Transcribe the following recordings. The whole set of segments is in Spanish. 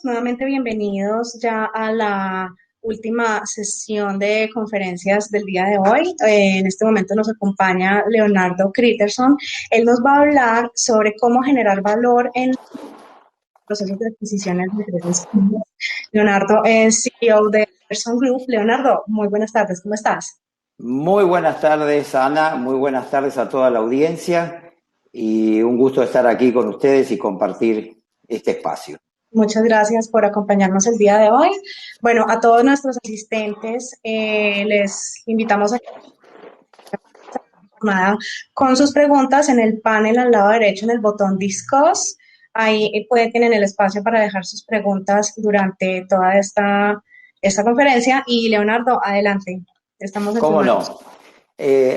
Nuevamente bienvenidos ya a la última sesión de conferencias del día de hoy. En este momento nos acompaña Leonardo Critterson. Él nos va a hablar sobre cómo generar valor en procesos de adquisiciones de empresas. Leonardo es CEO de Pearson Group. Leonardo, muy buenas tardes, ¿cómo estás? Muy buenas tardes, Ana. Muy buenas tardes a toda la audiencia y un gusto estar aquí con ustedes y compartir este espacio. Muchas gracias por acompañarnos el día de hoy. Bueno, a todos nuestros asistentes les invitamos a jornada con sus preguntas en el panel al lado derecho en el botón Discuss. Ahí tienen el espacio para dejar sus preguntas durante toda esta conferencia. Y Leonardo, adelante. Estamos en tus ¿Cómo no? manos.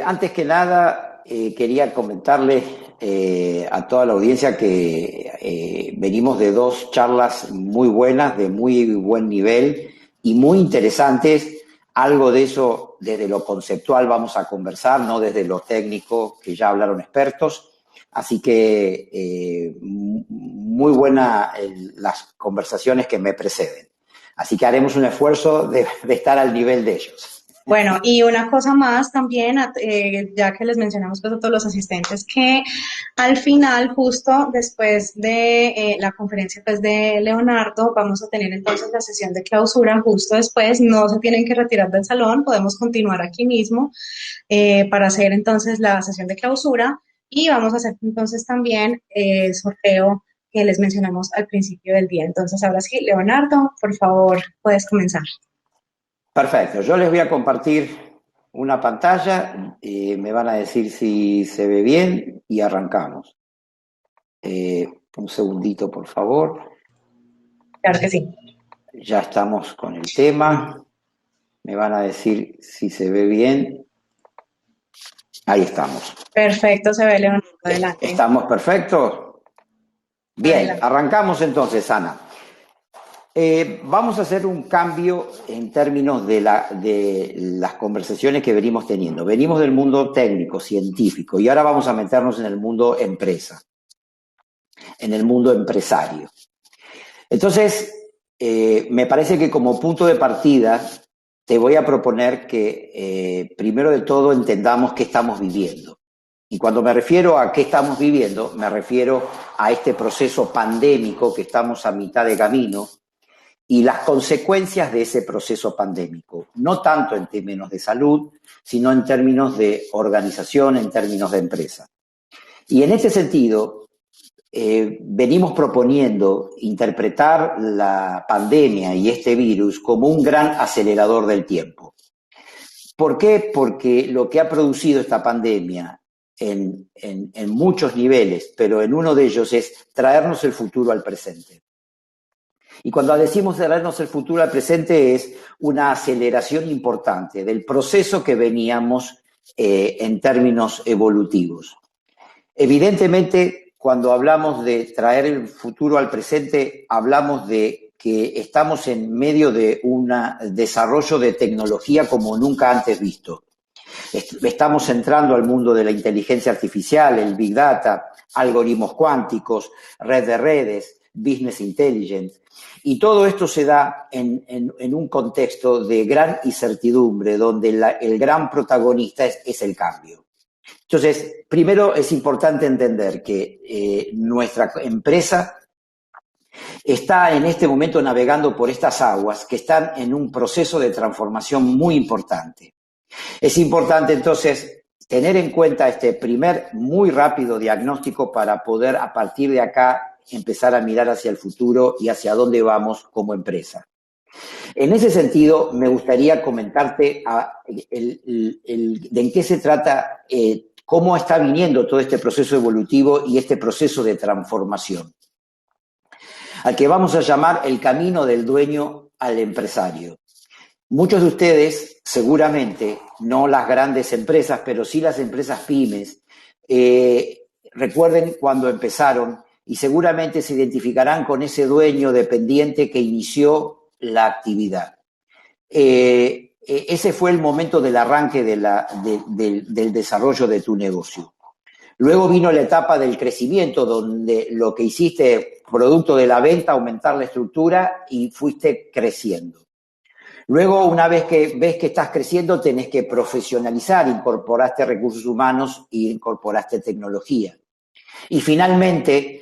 Antes que nada, quería comentarles a toda la audiencia que venimos de dos charlas muy buenas, de muy buen nivel y muy interesantes. Algo de eso desde lo conceptual vamos a conversar, no desde lo técnico, que ya hablaron expertos. Así que muy buenas las conversaciones que me preceden. Así que haremos un esfuerzo de estar al nivel de ellos. Bueno, y una cosa más también, ya que les mencionamos pues, a todos los asistentes, que al final, justo después de la conferencia pues, de Leonardo, vamos a tener entonces la sesión de clausura justo después. No se tienen que retirar del salón, podemos continuar aquí mismo para hacer entonces la sesión de clausura y vamos a hacer entonces también el sorteo que les mencionamos al principio del día. Entonces, ahora sí, Leonardo, por favor, puedes comenzar. Perfecto, yo les voy a compartir una pantalla y me van a decir si se ve bien y arrancamos. Un segundito, por favor. Claro que sí. Ya estamos con el tema. Me van a decir si se ve bien. Ahí estamos. Perfecto, se ve Leonardo, adelante. ¿Estamos perfectos? Bien, Adelante. arrancamos entonces, Ana. Vamos a hacer un cambio en términos de las conversaciones que venimos teniendo. Venimos del mundo técnico, científico, y ahora vamos a meternos en el mundo empresa, en el mundo empresario. Entonces, me parece que como punto de partida te voy a proponer que primero de todo entendamos qué estamos viviendo. Y cuando me refiero a qué estamos viviendo, me refiero a este proceso pandémico que estamos a mitad de camino, y las consecuencias de ese proceso pandémico, no tanto en términos de salud, sino en términos de organización, en términos de empresa. Y en este sentido, venimos proponiendo interpretar la pandemia y este virus como un gran acelerador del tiempo. ¿Por qué? Porque lo que ha producido esta pandemia en muchos niveles, pero en uno de ellos es traernos el futuro al presente. Y cuando decimos traernos el futuro al presente es una aceleración importante del proceso que veníamos en términos evolutivos. Evidentemente, cuando hablamos de traer el futuro al presente, hablamos de que estamos en medio de un desarrollo de tecnología como nunca antes visto. Estamos entrando al mundo de la inteligencia artificial, el Big Data, algoritmos cuánticos, red de redes, business intelligence. Y todo esto se da en un contexto de gran incertidumbre, donde el gran protagonista es el cambio. Entonces, primero es importante entender que nuestra empresa está en este momento navegando por estas aguas que están en un proceso de transformación muy importante. Es importante entonces tener en cuenta este primer muy rápido diagnóstico para poder a partir de acá empezar a mirar hacia el futuro y hacia dónde vamos como empresa. En ese sentido, me gustaría comentarte de en qué se trata, cómo está viniendo todo este proceso evolutivo y este proceso de transformación, al que vamos a llamar el camino del dueño al empresario. Muchos de ustedes, seguramente, no las grandes empresas, pero sí las empresas pymes, recuerden cuando empezaron y seguramente se identificarán con ese dueño dependiente que inició la actividad. Ese fue el momento del arranque del desarrollo de tu negocio. Luego vino la etapa del crecimiento, donde lo que hiciste producto de la venta, aumentar la estructura y fuiste creciendo. Luego, una vez que ves que estás creciendo, tenés que profesionalizar, incorporaste recursos humanos y incorporaste tecnología. Y finalmente,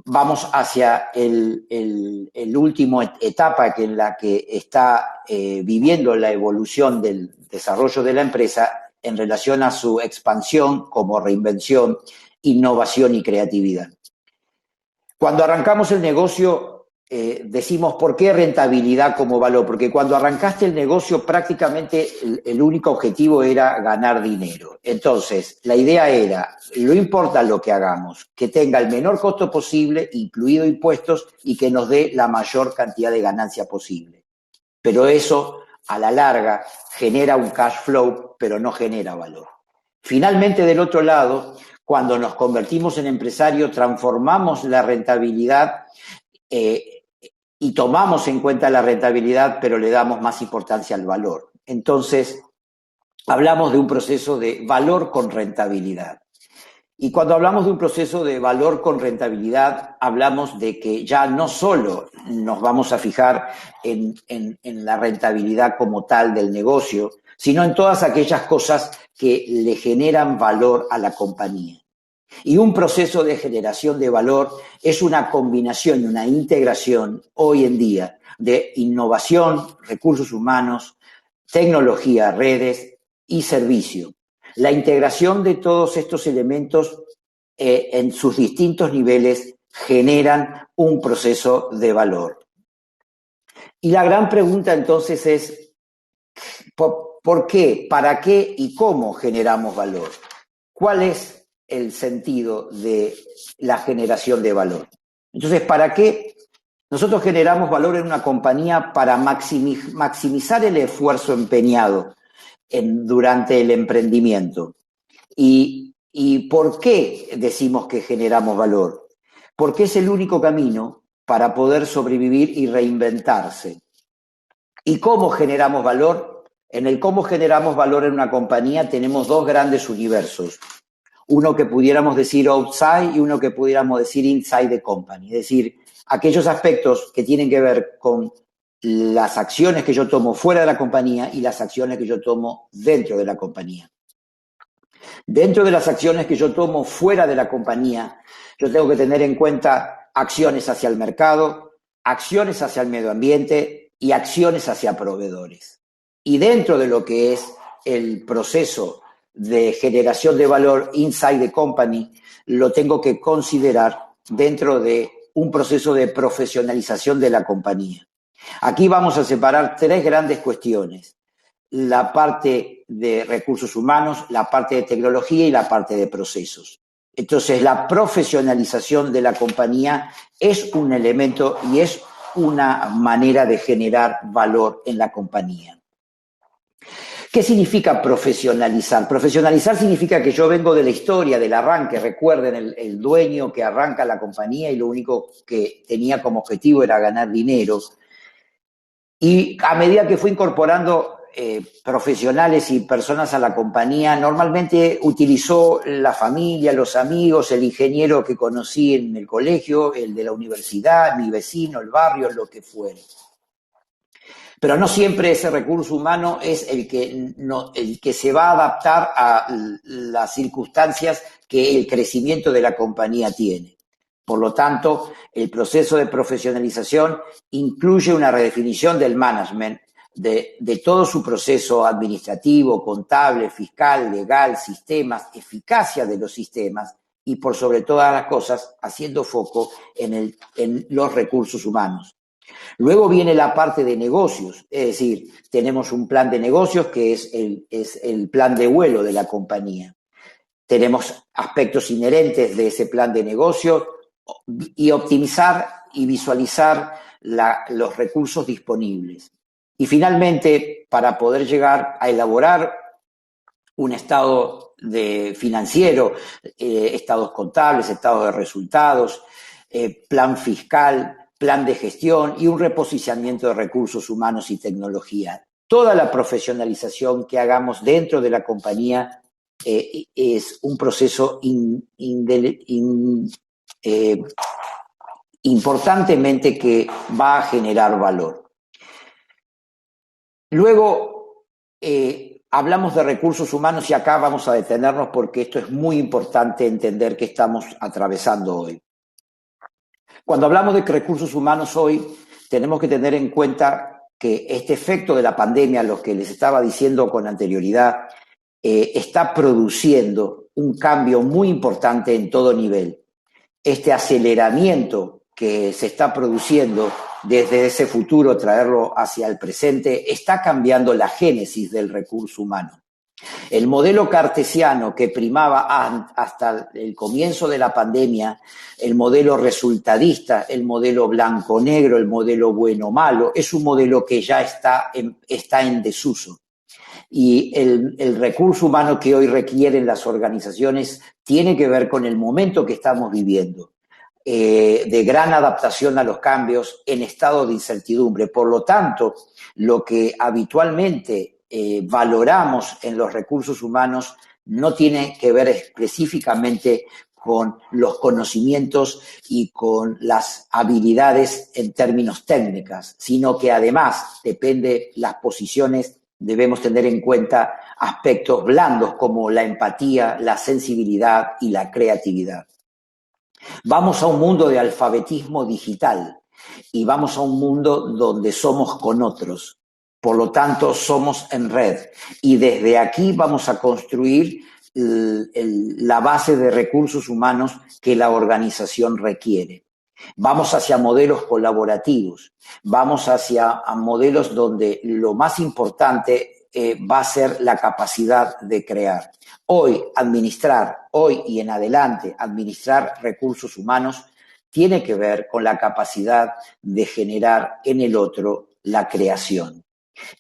vamos hacia el último etapa en la que está viviendo la evolución del desarrollo de la empresa en relación a su expansión como reinvención, innovación y creatividad. Cuando arrancamos el negocio, decimos, ¿por qué rentabilidad como valor? Porque cuando arrancaste el negocio prácticamente el único objetivo era ganar dinero. Entonces, la idea era, no importa lo que hagamos, que tenga el menor costo posible, incluido impuestos, y que nos dé la mayor cantidad de ganancia posible. Pero eso, a la larga, genera un cash flow, pero no genera valor. Finalmente, del otro lado, cuando nos convertimos en empresarios, transformamos la rentabilidad y tomamos en cuenta la rentabilidad, pero le damos más importancia al valor. Entonces, hablamos de un proceso de valor con rentabilidad. Y cuando hablamos de un proceso de valor con rentabilidad, hablamos de que ya no solo nos vamos a fijar en la rentabilidad como tal del negocio, sino en todas aquellas cosas que le generan valor a la compañía. Y un proceso de generación de valor es una combinación y una integración hoy en día de innovación, recursos humanos, tecnología, redes y servicio. La integración de todos estos elementos en sus distintos niveles generan un proceso de valor. Y la gran pregunta entonces es, ¿por qué, para qué y cómo generamos valor? ¿Cuál es el sentido de la generación de valor? Entonces, ¿para qué? Nosotros generamos valor en una compañía para maximizar el esfuerzo empeñado durante el emprendimiento. ¿Y por qué decimos que generamos valor? Porque es el único camino para poder sobrevivir y reinventarse. ¿Y cómo generamos valor? En el cómo generamos valor en una compañía tenemos dos grandes universos. Uno que pudiéramos decir outside y uno que pudiéramos decir inside the company. Es decir, aquellos aspectos que tienen que ver con las acciones que yo tomo fuera de la compañía y las acciones que yo tomo dentro de la compañía. Dentro de las acciones que yo tomo fuera de la compañía, yo tengo que tener en cuenta acciones hacia el mercado, acciones hacia el medio ambiente y acciones hacia proveedores. Y dentro de lo que es el proceso de generación de valor inside the company, lo tengo que considerar dentro de un proceso de profesionalización de la compañía. Aquí vamos a separar tres grandes cuestiones: la parte de recursos humanos, la parte de tecnología y la parte de procesos. Entonces, la profesionalización de la compañía es un elemento y es una manera de generar valor en la compañía. ¿Qué significa profesionalizar? Profesionalizar significa que yo vengo de la historia, del arranque. Recuerden, el dueño que arranca la compañía y lo único que tenía como objetivo era ganar dinero. Y a medida que fue incorporando profesionales y personas a la compañía, normalmente utilizó la familia, los amigos, el ingeniero que conocí en el colegio, el de la universidad, mi vecino, el barrio, lo que fuere. Pero no siempre ese recurso humano es el que se va a adaptar a las circunstancias que el crecimiento de la compañía tiene. Por lo tanto, el proceso de profesionalización incluye una redefinición del management, de todo su proceso administrativo, contable, fiscal, legal, sistemas, eficacia de los sistemas y, por sobre todas las cosas, haciendo foco en los recursos humanos. Luego viene la parte de negocios, es decir, tenemos un plan de negocios que es el plan de vuelo de la compañía. Tenemos aspectos inherentes de ese plan de negocio y optimizar y visualizar los recursos disponibles. Y finalmente, para poder llegar a elaborar un estado financiero, estados contables, estados de resultados, plan fiscal, plan de gestión y un reposicionamiento de recursos humanos y tecnología. Toda la profesionalización que hagamos dentro de la compañía es un proceso importantemente que va a generar valor. Luego, hablamos de recursos humanos y acá vamos a detenernos porque esto es muy importante entender que estamos atravesando hoy. Cuando hablamos de recursos humanos hoy, tenemos que tener en cuenta que este efecto de la pandemia, lo que les estaba diciendo con anterioridad, está produciendo un cambio muy importante en todo nivel. Este aceleramiento que se está produciendo desde ese futuro, traerlo hacia el presente, está cambiando la génesis del recurso humano. El modelo cartesiano que primaba hasta el comienzo de la pandemia, el modelo resultadista, el modelo blanco-negro, el modelo bueno-malo, es un modelo que ya está en desuso. Y el recurso humano que hoy requieren las organizaciones tiene que ver con el momento que estamos viviendo, de gran adaptación a los cambios en estado de incertidumbre. Por lo tanto, lo que habitualmente valoramos en los recursos humanos no tiene que ver específicamente con los conocimientos y con las habilidades en términos técnicas, sino que además depende las posiciones. Debemos tener en cuenta aspectos blandos como la empatía, la sensibilidad y la creatividad. Vamos a un mundo de alfabetismo digital y vamos a un mundo donde somos con otros. Por lo tanto, somos en red y desde aquí vamos a construir la base de recursos humanos que la organización requiere. Vamos hacia modelos colaborativos, vamos hacia modelos donde lo más importante va a ser la capacidad de crear. Hoy y en adelante, administrar recursos humanos tiene que ver con la capacidad de generar en el otro la creación.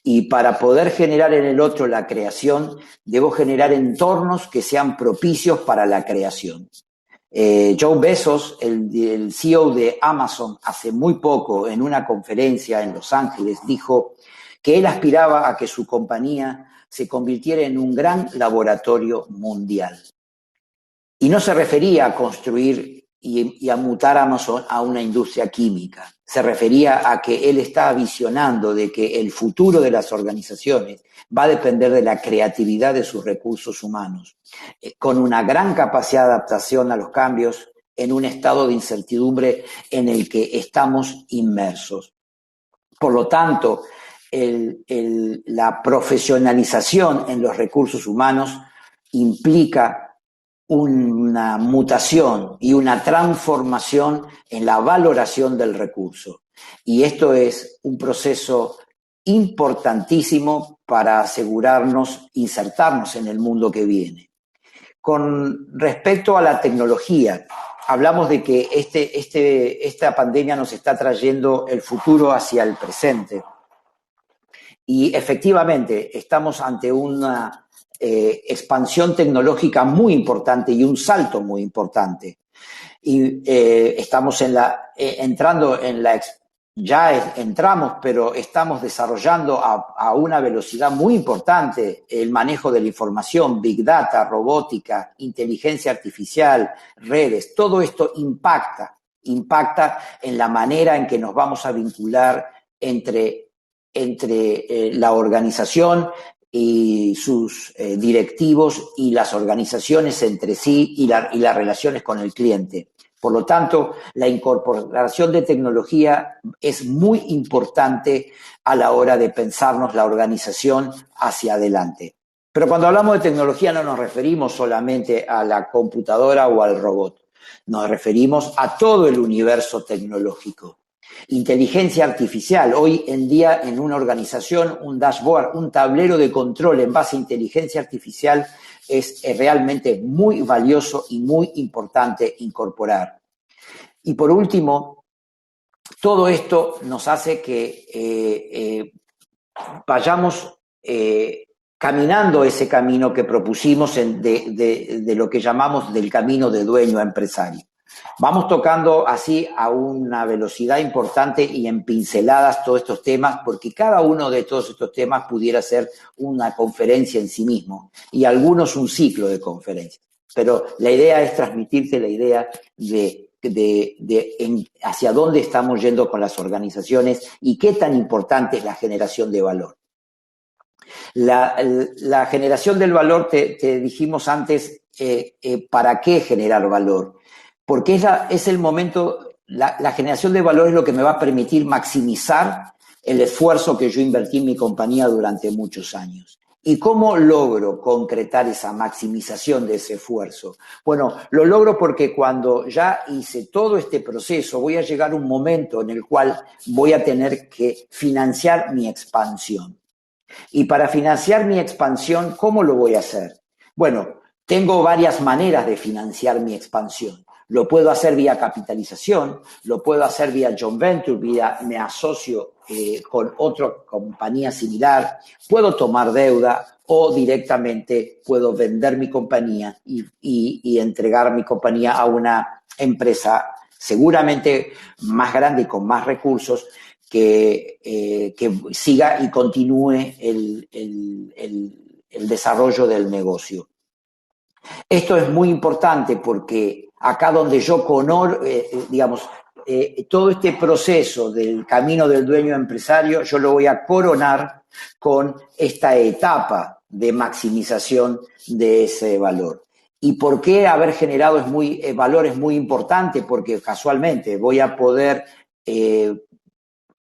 Y para poder generar en el otro la creación, debo generar entornos que sean propicios para la creación. Joe Bezos, el CEO de Amazon, hace muy poco en una conferencia en Los Ángeles dijo que él aspiraba a que su compañía se convirtiera en un gran laboratorio mundial. Y no se refería a construir y a mutar Amazon a una industria química. Se refería a que él estaba visionando de que el futuro de las organizaciones va a depender de la creatividad de sus recursos humanos, con una gran capacidad de adaptación a los cambios en un estado de incertidumbre en el que estamos inmersos. Por lo tanto, la profesionalización en los recursos humanos implica una mutación y una transformación en la valoración del recurso. Y esto es un proceso importantísimo para asegurarnos, insertarnos en el mundo que viene. Con respecto a la tecnología, hablamos de que esta pandemia nos está trayendo el futuro hacia el presente. Y efectivamente, estamos ante una expansión tecnológica muy importante y un salto muy importante. Y estamos entramos, pero estamos desarrollando a una velocidad muy importante el manejo de la información, Big Data, robótica, inteligencia artificial, redes. Todo esto impacta en la manera en que nos vamos a vincular entre la organización y sus directivos y las organizaciones entre sí y las relaciones con el cliente. Por lo tanto, la incorporación de tecnología es muy importante a la hora de pensarnos la organización hacia adelante. Pero cuando hablamos de tecnología no nos referimos solamente a la computadora o al robot, nos referimos a todo el universo tecnológico. Inteligencia artificial. Hoy en día en una organización, un dashboard, un tablero de control en base a inteligencia artificial es realmente muy valioso y muy importante incorporar. Y por último, todo esto nos hace que vayamos caminando ese camino que propusimos de lo que llamamos del camino de dueño a empresario. Vamos tocando así a una velocidad importante y en pinceladas todos estos temas, porque cada uno de todos estos temas pudiera ser una conferencia en sí mismo y algunos un ciclo de conferencias. Pero la idea es transmitirte la idea de hacia dónde estamos yendo con las organizaciones y qué tan importante es la generación de valor. La generación del valor, te dijimos antes, ¿para qué generar valor? Porque es el momento, la generación de valor es lo que me va a permitir maximizar el esfuerzo que yo invertí en mi compañía durante muchos años. ¿Y cómo logro concretar esa maximización de ese esfuerzo? Bueno, lo logro porque cuando ya hice todo este proceso, voy a llegar a un momento en el cual voy a tener que financiar mi expansión. Y para financiar mi expansión, ¿cómo lo voy a hacer? Bueno, tengo varias maneras de financiar mi expansión. Lo puedo hacer vía capitalización, lo puedo hacer vía joint venture, me asocio con otra compañía similar, puedo tomar deuda o directamente puedo vender mi compañía y entregar mi compañía a una empresa seguramente más grande y con más recursos que siga y continúe el desarrollo del negocio. Esto es muy importante porque acá donde yo todo este proceso del camino del dueño empresario, yo lo voy a coronar con esta etapa de maximización de ese valor. ¿Y por qué haber generado valor es muy importante? Porque casualmente voy a poder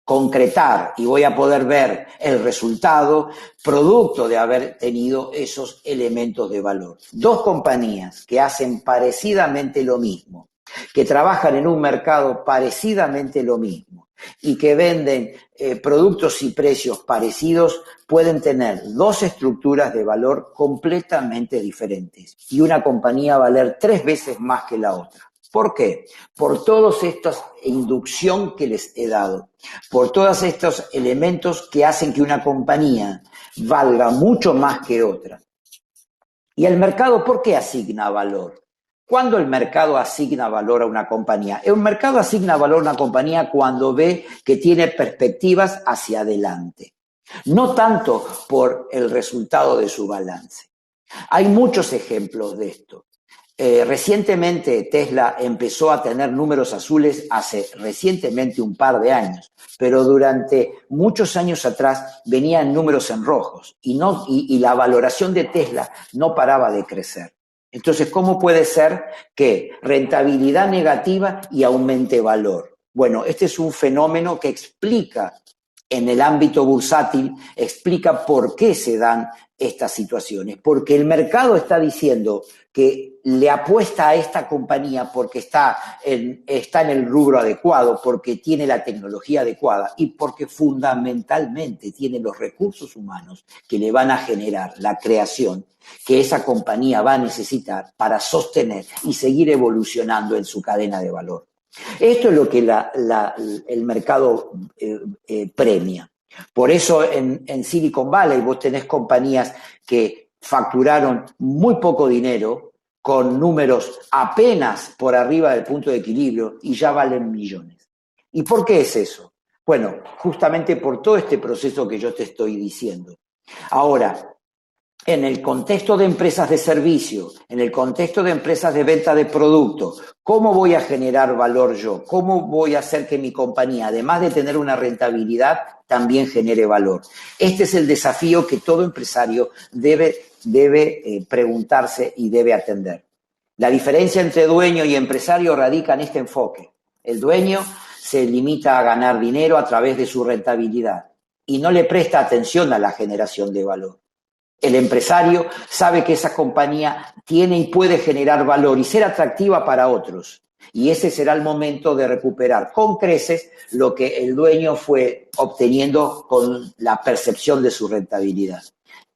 concretar y voy a poder ver el resultado producto de haber tenido esos elementos de valor. Dos compañías que hacen parecidamente lo mismo, que trabajan en un mercado parecidamente lo mismo y que venden productos y precios parecidos, pueden tener dos estructuras de valor completamente diferentes y una compañía valer 3 veces más que la otra. ¿Por qué? Por todas estas inducción que les he dado, por todos estos elementos que hacen que una compañía valga mucho más que otra. ¿Y el mercado por qué asigna valor? ¿Cuándo el mercado asigna valor a una compañía? El mercado asigna valor a una compañía cuando ve que tiene perspectivas hacia adelante, no tanto por el resultado de su balance. Hay muchos ejemplos de esto. Recientemente Tesla empezó a tener números azules hace recientemente un par de años, pero durante muchos años atrás venían números en rojos y la valoración de Tesla no paraba de crecer. Entonces, ¿cómo puede ser que rentabilidad negativa y aumente valor? Bueno, este es un fenómeno que explica en el ámbito bursátil, explica por qué se dan estas situaciones, porque el mercado está diciendo que le apuesta a esta compañía porque está en el rubro adecuado, porque tiene la tecnología adecuada y porque fundamentalmente tiene los recursos humanos que le van a generar la creación que esa compañía va a necesitar para sostener y seguir evolucionando en su cadena de valor. Esto es lo que el mercado premia. Por eso en Silicon Valley vos tenés compañías que facturaron muy poco dinero con números apenas por arriba del punto de equilibrio y ya valen millones. ¿Y por qué es eso? Bueno, justamente por todo este proceso que yo te estoy diciendo. Ahora, en el contexto de empresas de servicio, en el contexto de empresas de venta de productos, ¿cómo voy a generar valor yo? ¿Cómo voy a hacer que mi compañía, además de tener una rentabilidad, también genere valor? Este es el desafío que todo empresario debe preguntarse y debe atender. La diferencia entre dueño y empresario radica en este enfoque. El dueño se limita a ganar dinero a través de su rentabilidad y no le presta atención a la generación de valor. El empresario sabe que esa compañía tiene y puede generar valor y ser atractiva para otros. Y ese será el momento de recuperar con creces lo que el dueño fue obteniendo con la percepción de su rentabilidad.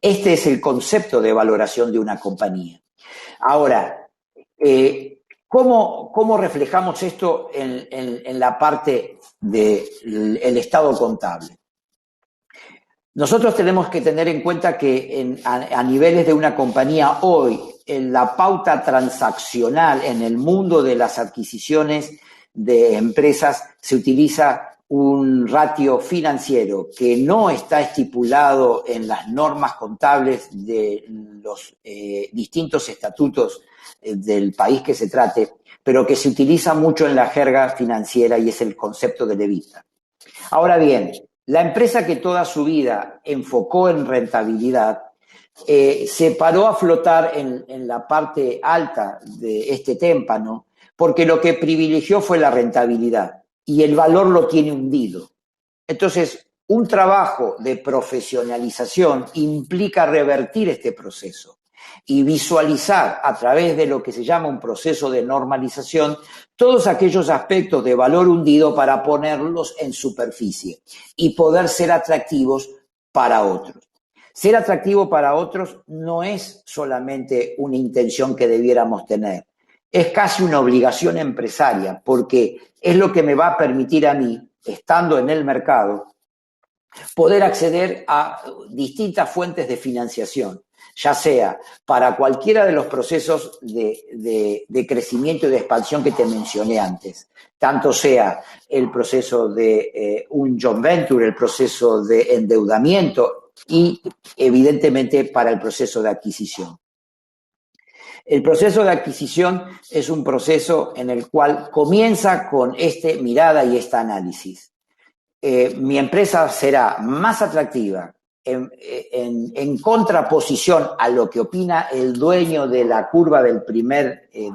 Este es el concepto de valoración de una compañía. Ahora, ¿cómo reflejamos esto en la parte del estado contable? Nosotros tenemos que tener en cuenta que a niveles de una compañía hoy, en la pauta transaccional en el mundo de las adquisiciones de empresas se utiliza un ratio financiero que no está estipulado en las normas contables de los distintos estatutos del país que se trate, pero que se utiliza mucho en la jerga financiera y es el concepto del EBITDA. Ahora bien, la empresa que toda su vida enfocó en rentabilidad se paró a flotar en la parte alta de este témpano porque lo que privilegió fue la rentabilidad y el valor lo tiene hundido. Entonces, un trabajo de profesionalización implica revertir este proceso y visualizar a través de lo que se llama un proceso de normalización todos aquellos aspectos de valor hundido para ponerlos en superficie y poder ser atractivos para otros. Ser atractivo para otros no es solamente una intención que debiéramos tener, es casi una obligación empresaria, porque es lo que me va a permitir a mí, estando en el mercado, poder acceder a distintas fuentes de financiación, ya sea para cualquiera de los procesos de crecimiento y de expansión que te mencioné antes, tanto sea el proceso de un joint venture, el proceso de endeudamiento y evidentemente para el proceso de adquisición. El proceso de adquisición es un proceso en el cual comienza con esta mirada y este análisis. Mi empresa será más atractiva en contraposición a lo que opina el dueño de la curva de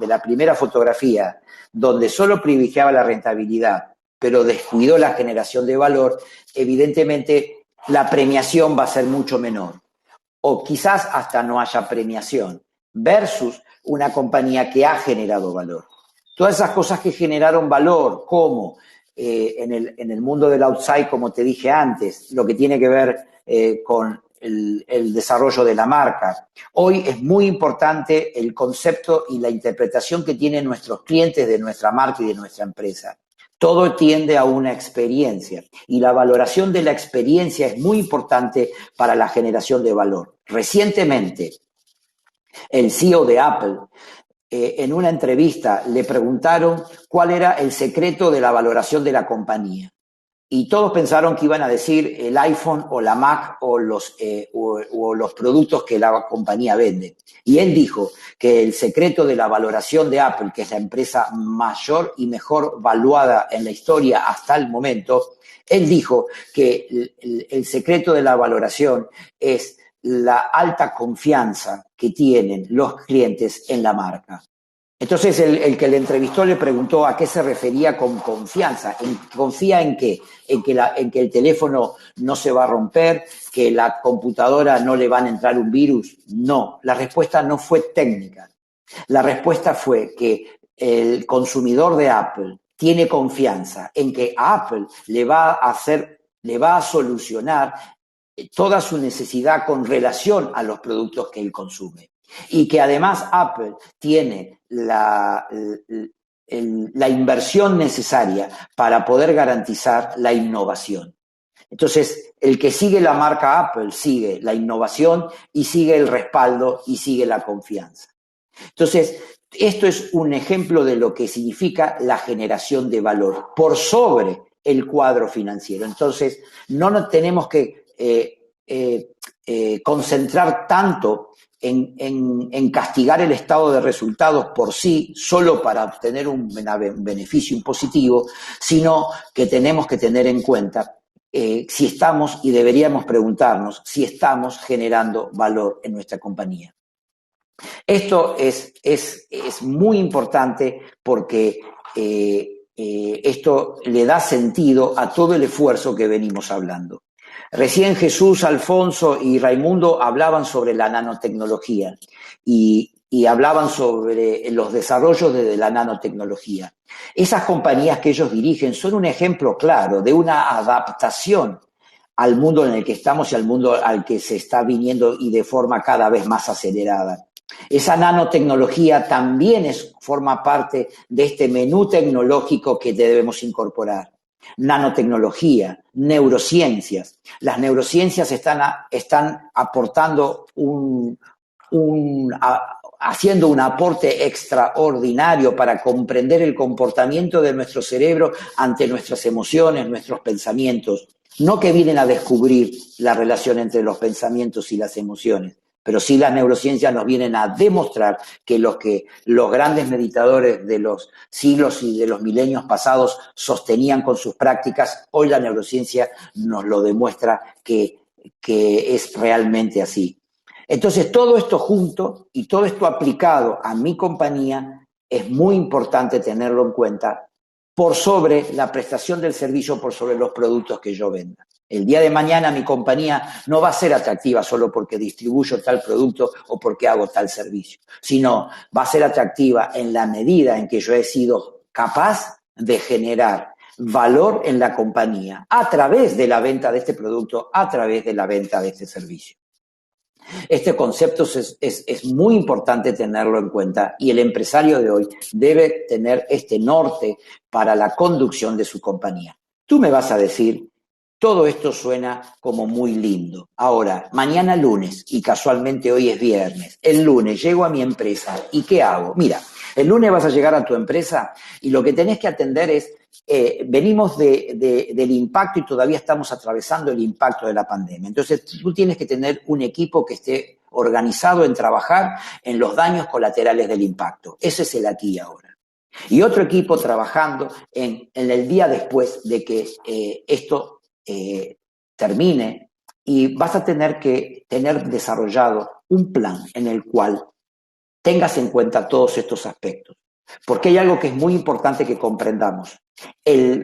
la primera fotografía, donde solo privilegiaba la rentabilidad, pero descuidó la generación de valor, evidentemente la premiación va a ser mucho menor. O quizás hasta no haya premiación, versus una compañía que ha generado valor. Todas esas cosas que generaron valor, como en el mundo del outside, como te dije antes, lo que tiene que ver con el desarrollo de la marca. Hoy es muy importante el concepto y la interpretación que tienen nuestros clientes de nuestra marca y de nuestra empresa. Todo tiende a una experiencia y la valoración de la experiencia es muy importante para la generación de valor. Recientemente, el CEO de Apple, en una entrevista, le preguntaron cuál era el secreto de la valoración de la compañía. Y todos pensaron que iban a decir el iPhone o la Mac o los productos que la compañía vende. Y él dijo que el secreto de la valoración de Apple, que es la empresa mayor y mejor valuada en la historia hasta el momento, él dijo que el secreto de la valoración es la alta confianza que tienen los clientes en la marca. Entonces el que le entrevistó le preguntó a qué se refería con confianza. ¿Confía en qué? En que el teléfono no se va a romper, que la computadora no le van a entrar un virus. No, la respuesta no fue técnica. La respuesta fue que el consumidor de Apple tiene confianza en que a Apple le va a solucionar toda su necesidad con relación a los productos que él consume. Y que además Apple tiene la inversión necesaria para poder garantizar la innovación. Entonces, el que sigue la marca Apple sigue la innovación y sigue el respaldo y sigue la confianza. Entonces, esto es un ejemplo de lo que significa la generación de valor por sobre el cuadro financiero. Entonces, no nos tenemos que concentrar tanto en castigar el estado de resultados por sí, solo para obtener un beneficio impositivo, sino que tenemos que tener en cuenta si estamos, y deberíamos preguntarnos, si estamos generando valor en nuestra compañía. Esto es muy importante porque esto le da sentido a todo el esfuerzo que venimos hablando. Recién Jesús, Alfonso y Raimundo hablaban sobre la nanotecnología y hablaban sobre los desarrollos de la nanotecnología. Esas compañías que ellos dirigen son un ejemplo claro de una adaptación al mundo en el que estamos y al mundo al que se está viniendo y de forma cada vez más acelerada. Esa nanotecnología también forma parte de este menú tecnológico que debemos incorporar. Nanotecnología, neurociencias. Las neurociencias están aportando haciendo un aporte extraordinario para comprender el comportamiento de nuestro cerebro ante nuestras emociones, nuestros pensamientos. No que vienen a descubrir la relación entre los pensamientos y las emociones, pero sí las neurociencias nos vienen a demostrar que los grandes meditadores de los siglos y de los milenios pasados sostenían con sus prácticas, hoy la neurociencia nos lo demuestra que es realmente así. Entonces, todo esto junto y todo esto aplicado a mi compañía es muy importante tenerlo en cuenta por sobre la prestación del servicio, por sobre los productos que yo venda. El día de mañana mi compañía no va a ser atractiva solo porque distribuyo tal producto o porque hago tal servicio, sino va a ser atractiva en la medida en que yo he sido capaz de generar valor en la compañía a través de la venta de este producto, a través de la venta de este servicio. Este concepto es muy importante tenerlo en cuenta y el empresario de hoy debe tener este norte para la conducción de su compañía. Tú me vas a decir, todo esto suena como muy lindo. Ahora, mañana lunes, y casualmente hoy es viernes, el lunes llego a mi empresa y ¿qué hago? Mira, el lunes vas a llegar a tu empresa y lo que tenés que atender es, venimos del impacto y todavía estamos atravesando el impacto de la pandemia. Entonces, tú tienes que tener un equipo que esté organizado en trabajar en los daños colaterales del impacto. Ese es el aquí y ahora. Y otro equipo trabajando en el día después de que esto termine, y vas a tener que tener desarrollado un plan en el cual tengas en cuenta todos estos aspectos. Porque hay algo que es muy importante que comprendamos.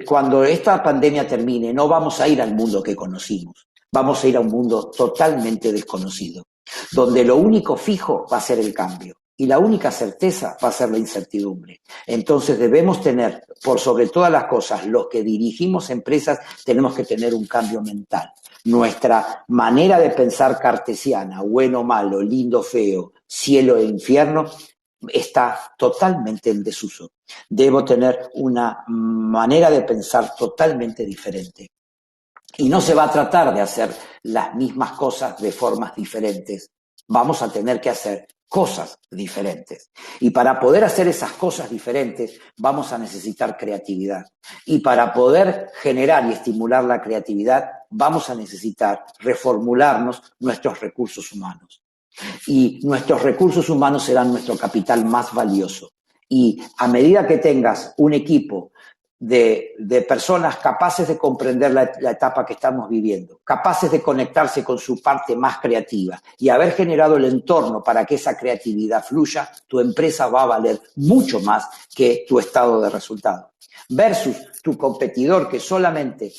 Cuando esta pandemia termine, no vamos a ir al mundo que conocimos. Vamos a ir a un mundo totalmente desconocido, donde lo único fijo va a ser el cambio y la única certeza va a ser la incertidumbre. Entonces debemos tener, por sobre todas las cosas, los que dirigimos empresas, tenemos que tener un cambio mental. Nuestra manera de pensar cartesiana, bueno, malo, lindo, feo, cielo e infierno, está totalmente en desuso. Debo tener una manera de pensar totalmente diferente. Y no se va a tratar de hacer las mismas cosas de formas diferentes. Vamos a tener que hacer cosas diferentes. Y para poder hacer esas cosas diferentes, vamos a necesitar creatividad. Y para poder generar y estimular la creatividad, vamos a necesitar reformularnos nuestros recursos humanos. Y nuestros recursos humanos serán nuestro capital más valioso. Y a medida que tengas un equipo de personas capaces de comprender la etapa que estamos viviendo, capaces de conectarse con su parte más creativa y haber generado el entorno para que esa creatividad fluya, tu empresa va a valer mucho más que tu estado de resultado. Versus tu competidor que solamente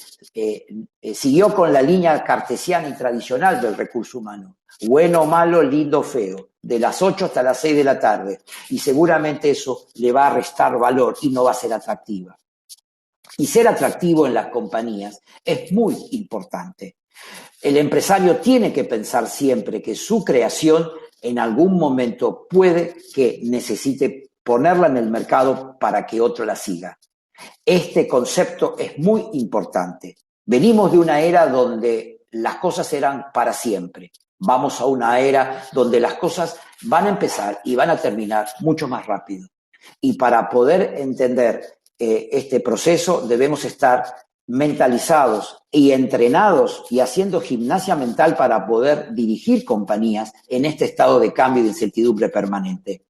siguió con la línea cartesiana y tradicional del recurso humano. Bueno, malo, lindo, feo, de las 8 hasta las 6 de la tarde. Y seguramente eso le va a restar valor y no va a ser atractiva. Y ser atractivo en las compañías es muy importante. El empresario tiene que pensar siempre que su creación en algún momento puede que necesite ponerla en el mercado para que otro la siga. Este concepto es muy importante. Venimos de una era donde las cosas eran para siempre. Vamos a una era donde las cosas van a empezar y van a terminar mucho más rápido. Y para poder entender este proceso debemos estar mentalizados y entrenados y haciendo gimnasia mental para poder dirigir compañías en este estado de cambio y de incertidumbre permanente.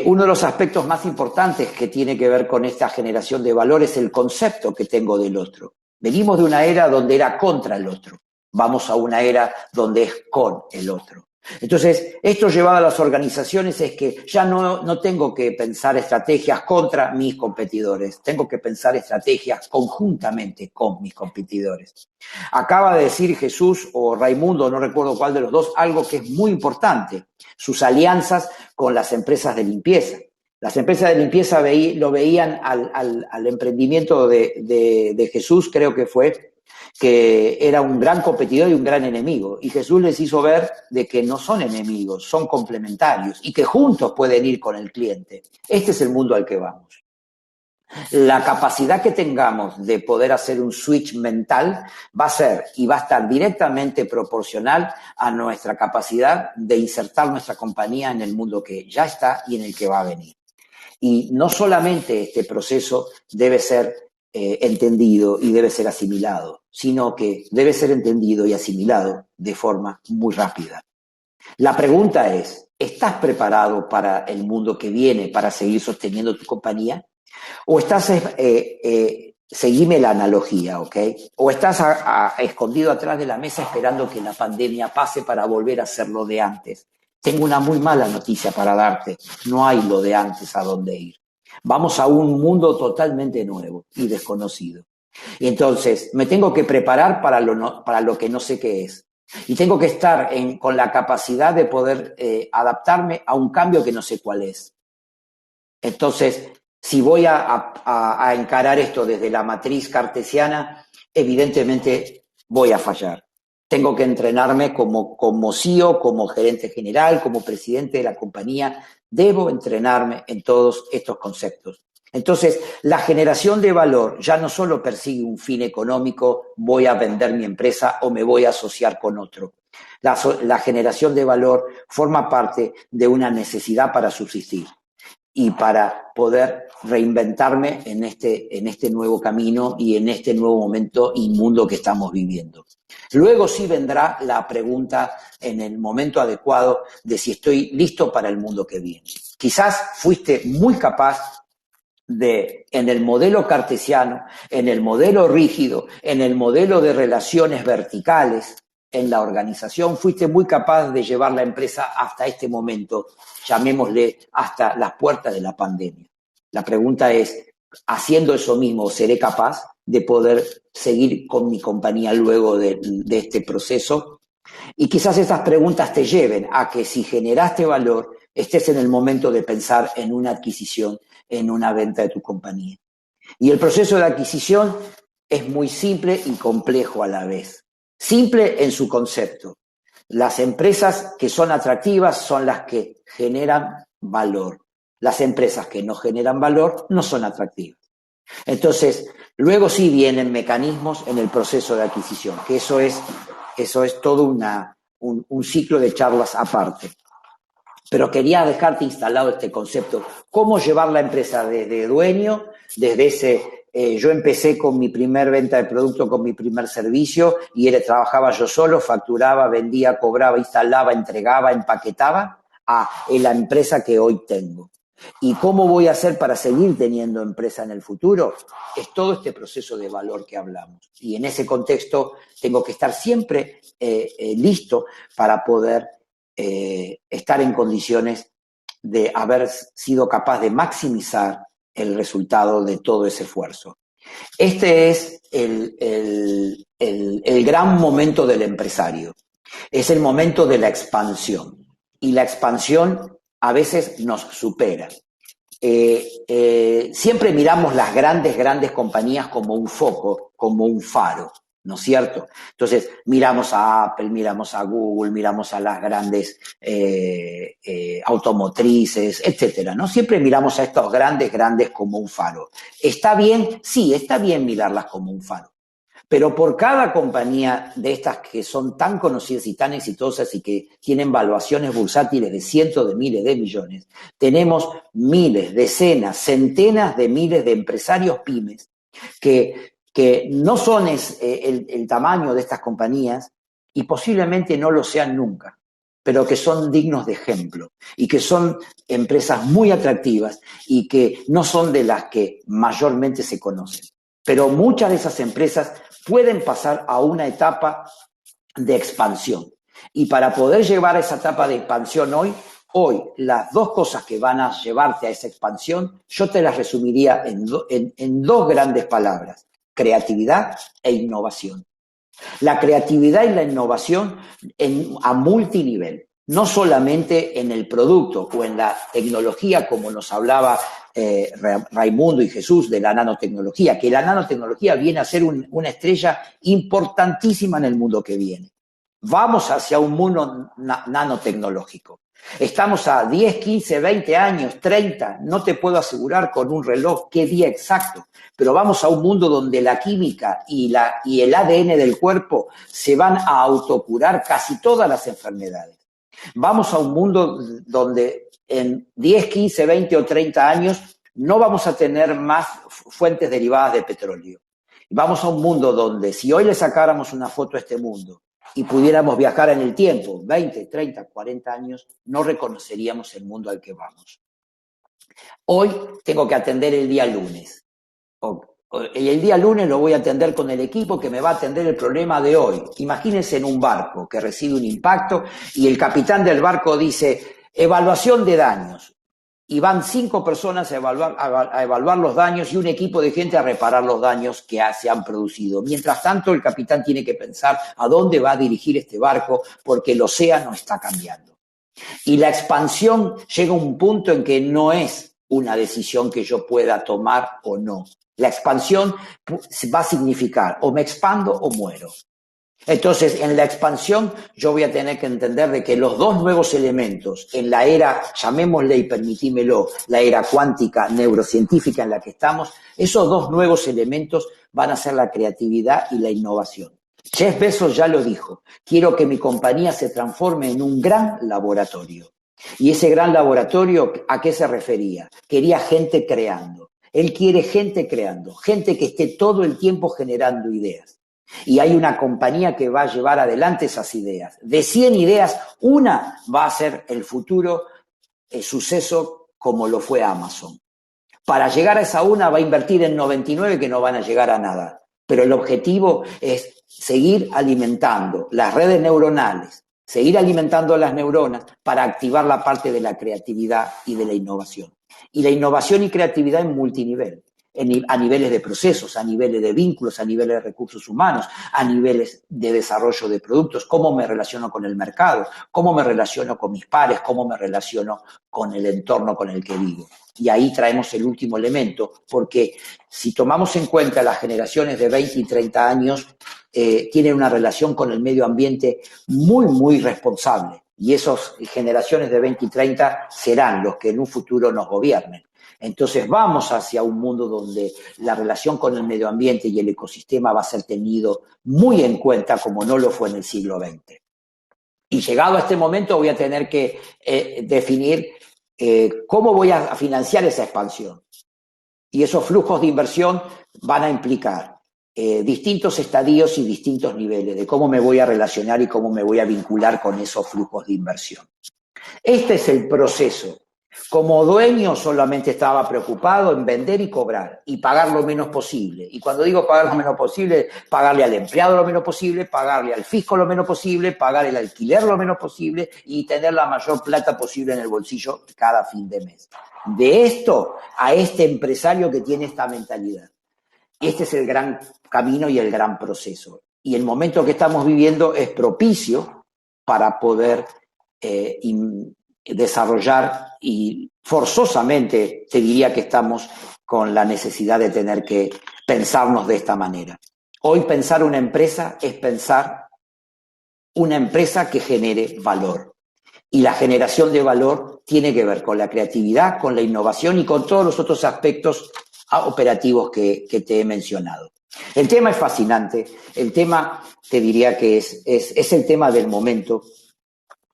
Uno de los aspectos más importantes que tiene que ver con esta generación de valor es el concepto que tengo del otro. Venimos de una era donde era contra el otro. Vamos a una era donde es con el otro. Entonces, esto llevado a las organizaciones es que ya no tengo que pensar estrategias contra mis competidores, tengo que pensar estrategias conjuntamente con mis competidores. Acaba de decir Jesús o Raimundo, no recuerdo cuál de los dos, algo que es muy importante, sus alianzas con las empresas de limpieza. Las empresas de limpieza lo veían al emprendimiento de Jesús, creo que fue, que era un gran competidor y un gran enemigo. Y Jesús les hizo ver de que no son enemigos, son complementarios y que juntos pueden ir con el cliente. Este es el mundo al que vamos. La capacidad que tengamos de poder hacer un switch mental va a ser y va a estar directamente proporcional a nuestra capacidad de insertar nuestra compañía en el mundo que ya está y en el que va a venir. Y no solamente este proceso debe ser entendido y debe ser asimilado, sino que debe ser entendido y asimilado de forma muy rápida. La pregunta es, ¿estás preparado para el mundo que viene, para seguir sosteniendo tu compañía? ¿O estás, seguime la analogía, ¿ok? ¿O estás escondido atrás de la mesa esperando que la pandemia pase para volver a hacer lo de antes? Tengo una muy mala noticia para darte. No hay lo de antes a dónde ir. Vamos a un mundo totalmente nuevo y desconocido. Y entonces me tengo que preparar para lo que no sé qué es. Y tengo que estar con la capacidad de poder adaptarme a un cambio que no sé cuál es. Entonces, si voy a encarar esto desde la matriz cartesiana, evidentemente voy a fallar. Tengo que entrenarme como CEO, como gerente general, como presidente de la compañía. Debo entrenarme en todos estos conceptos. Entonces, la generación de valor ya no solo persigue un fin económico, voy a vender mi empresa o me voy a asociar con otro. La generación de valor forma parte de una necesidad para subsistir y para poder reinventarme en este nuevo camino y en este nuevo momento y mundo que estamos viviendo. Luego sí vendrá la pregunta en el momento adecuado de si estoy listo para el mundo que viene. Quizás fuiste muy capaz de, en el modelo cartesiano, en el modelo rígido, en el modelo de relaciones verticales, en la organización, fuiste muy capaz de llevar la empresa hasta este momento, llamémosle hasta las puertas de la pandemia. La pregunta es, haciendo eso mismo, ¿seré capaz de poder seguir con mi compañía luego de este proceso? Y quizás estas preguntas te lleven a que si generaste valor, estés en el momento de pensar en una adquisición, en una venta de tu compañía. Y el proceso de adquisición es muy simple y complejo a la vez. Simple en su concepto. Las empresas que son atractivas son las que generan valor. Las empresas que no generan valor no son atractivas. Entonces, luego sí vienen mecanismos en el proceso de adquisición, que eso es todo un ciclo de charlas aparte. Pero quería dejarte instalado este concepto. ¿Cómo llevar la empresa desde dueño, desde ese... yo empecé con mi primer venta de producto, con mi primer servicio, y trabajaba yo solo, facturaba, vendía, cobraba, instalaba, entregaba, empaquetaba, a la empresa que hoy tengo. ¿Y cómo voy a hacer para seguir teniendo empresa en el futuro? Es todo este proceso de valor que hablamos. Y en ese contexto tengo que estar siempre listo para poder estar en condiciones de haber sido capaz de maximizar el resultado de todo ese esfuerzo. Este es el gran momento del empresario. Es el momento de la expansión. Y la expansión a veces nos supera. Siempre miramos las grandes compañías como un foco, como un faro, ¿no es cierto? Entonces, miramos a Apple, miramos a Google, miramos a las grandes automotrices, etcétera, ¿no? Siempre miramos a estos grandes como un faro. ¿Está bien? Sí, está bien mirarlas como un faro. Pero por cada compañía de estas que son tan conocidas y tan exitosas y que tienen valuaciones bursátiles de cientos de miles de millones, tenemos miles, decenas, centenas de miles de empresarios pymes que no son el tamaño de estas compañías y posiblemente no lo sean nunca, pero que son dignos de ejemplo y que son empresas muy atractivas y que no son de las que mayormente se conocen. Pero muchas de esas empresas pueden pasar a una etapa de expansión. Y para poder llevar a esa etapa de expansión hoy las dos cosas que van a llevarte a esa expansión, yo te las resumiría en dos grandes palabras: creatividad e innovación. La creatividad y la innovación a multinivel, no solamente en el producto o en la tecnología, como nos hablaba Raimundo y Jesús de la nanotecnología, que la nanotecnología viene a ser una estrella importantísima en el mundo que viene. Vamos hacia un mundo nanotecnológico. Estamos a 10, 15, 20 años, 30, no te puedo asegurar con un reloj qué día exacto, pero vamos a un mundo donde la química y el ADN del cuerpo se van a autocurar casi todas las enfermedades. Vamos a un mundo donde en 10, 15, 20 o 30 años no vamos a tener más fuentes derivadas de petróleo. Vamos a un mundo donde si hoy le sacáramos una foto a este mundo y pudiéramos viajar en el tiempo, 20, 30, 40 años, no reconoceríamos el mundo al que vamos. Hoy tengo que atender el día lunes. Y el día lunes lo voy a atender con el equipo que me va a atender el problema de hoy. Imagínense en un barco que recibe un impacto y el capitán del barco dice, evaluación de daños. Y van 5 personas a evaluar los daños y un equipo de gente a reparar los daños que se han producido. Mientras tanto, el capitán tiene que pensar a dónde va a dirigir este barco porque el océano está cambiando. Y la expansión llega a un punto en que no es una decisión que yo pueda tomar o no. La expansión va a significar o me expando o muero. Entonces, en la expansión yo voy a tener que entender de que los dos nuevos elementos en la era, llamémosle y permitímelo, la era cuántica neurocientífica en la que estamos, esos dos nuevos elementos van a ser la creatividad y la innovación. Jeff Bezos ya lo dijo, quiero que mi compañía se transforme en un gran laboratorio. Y ese gran laboratorio, ¿a qué se refería? Quería gente creando. Él quiere gente creando, gente que esté todo el tiempo generando ideas. Y hay una compañía que va a llevar adelante esas ideas. De 100 ideas, una va a ser el futuro suceso como lo fue Amazon. Para llegar a esa una va a invertir en 99 que no van a llegar a nada. Pero el objetivo es seguir alimentando las redes neuronales, seguir alimentando las neuronas para activar la parte de la creatividad y de la innovación. Y la innovación y creatividad en multinivel. A niveles de procesos, a niveles de vínculos, a niveles de recursos humanos, a niveles de desarrollo de productos, cómo me relaciono con el mercado, cómo me relaciono con mis pares, cómo me relaciono con el entorno con el que vivo. Y ahí traemos el último elemento, porque si tomamos en cuenta las generaciones de 20 y 30 años, tienen una relación con el medio ambiente muy, muy responsable. Y esas generaciones de 20 y 30 serán los que en un futuro nos gobiernen. Entonces vamos hacia un mundo donde la relación con el medio ambiente y el ecosistema va a ser tenido muy en cuenta como no lo fue en el siglo XX. Y llegado a este momento voy a tener que definir cómo voy a financiar esa expansión. Y esos flujos de inversión van a implicar distintos estadios y distintos niveles de cómo me voy a relacionar y cómo me voy a vincular con esos flujos de inversión. Este es el proceso. Como dueño solamente estaba preocupado en vender y cobrar y pagar lo menos posible. Y cuando digo pagar lo menos posible, pagarle al empleado lo menos posible, pagarle al fisco lo menos posible, pagar el alquiler lo menos posible y tener la mayor plata posible en el bolsillo cada fin de mes. De esto a este empresario que tiene esta mentalidad. Este es el gran camino y el gran proceso. Y el momento que estamos viviendo es propicio para poder desarrollar y forzosamente te diría que estamos con la necesidad de tener que pensarnos de esta manera. Hoy pensar una empresa es pensar una empresa que genere valor. Y la generación de valor tiene que ver con la creatividad, con la innovación y con todos los otros aspectos operativos que te he mencionado. El tema es fascinante, el tema te diría que es el tema del momento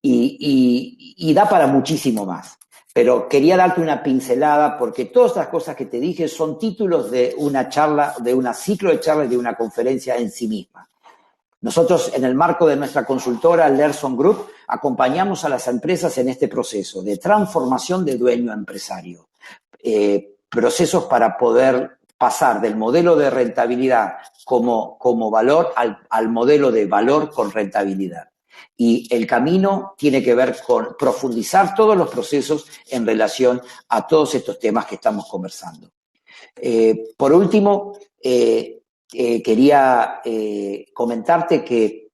y da para muchísimo más. Pero quería darte una pincelada porque todas las cosas que te dije son títulos de una charla, de un ciclo de charlas, de una conferencia en sí misma. Nosotros, en el marco de nuestra consultora Lerson Group, acompañamos a las empresas en este proceso de transformación de dueño a empresario. Procesos para poder pasar del modelo de rentabilidad como valor al modelo de valor con rentabilidad. Y el camino tiene que ver con profundizar todos los procesos en relación a todos estos temas que estamos conversando. Por último, quería comentarte que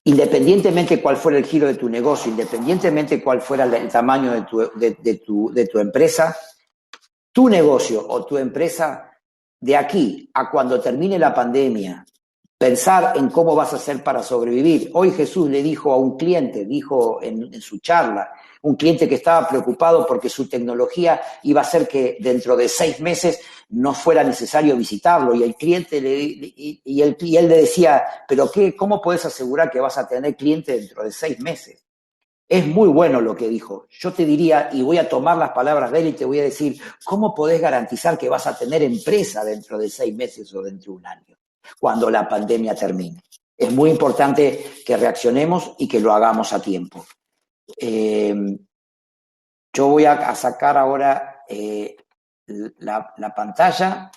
independientemente cuál fuera el giro de tu negocio, independientemente cuál fuera el tamaño de tu empresa, tu negocio o tu empresa de aquí a cuando termine la pandemia pensar en cómo vas a hacer para sobrevivir. Hoy Jesús le dijo a un cliente, dijo en su charla, un cliente que estaba preocupado porque su tecnología iba a hacer que dentro de 6 meses no fuera necesario visitarlo, y el cliente y él le decía, pero ¿cómo puedes asegurar que vas a tener cliente dentro de 6 meses? Es muy bueno lo que dijo. Yo te diría, y voy a tomar las palabras de él y te voy a decir, ¿cómo podés garantizar que vas a tener empresa dentro de 6 meses o dentro de un año, cuando la pandemia termine? Es muy importante que reaccionemos y que lo hagamos a tiempo. Yo voy a sacar ahora la pantalla,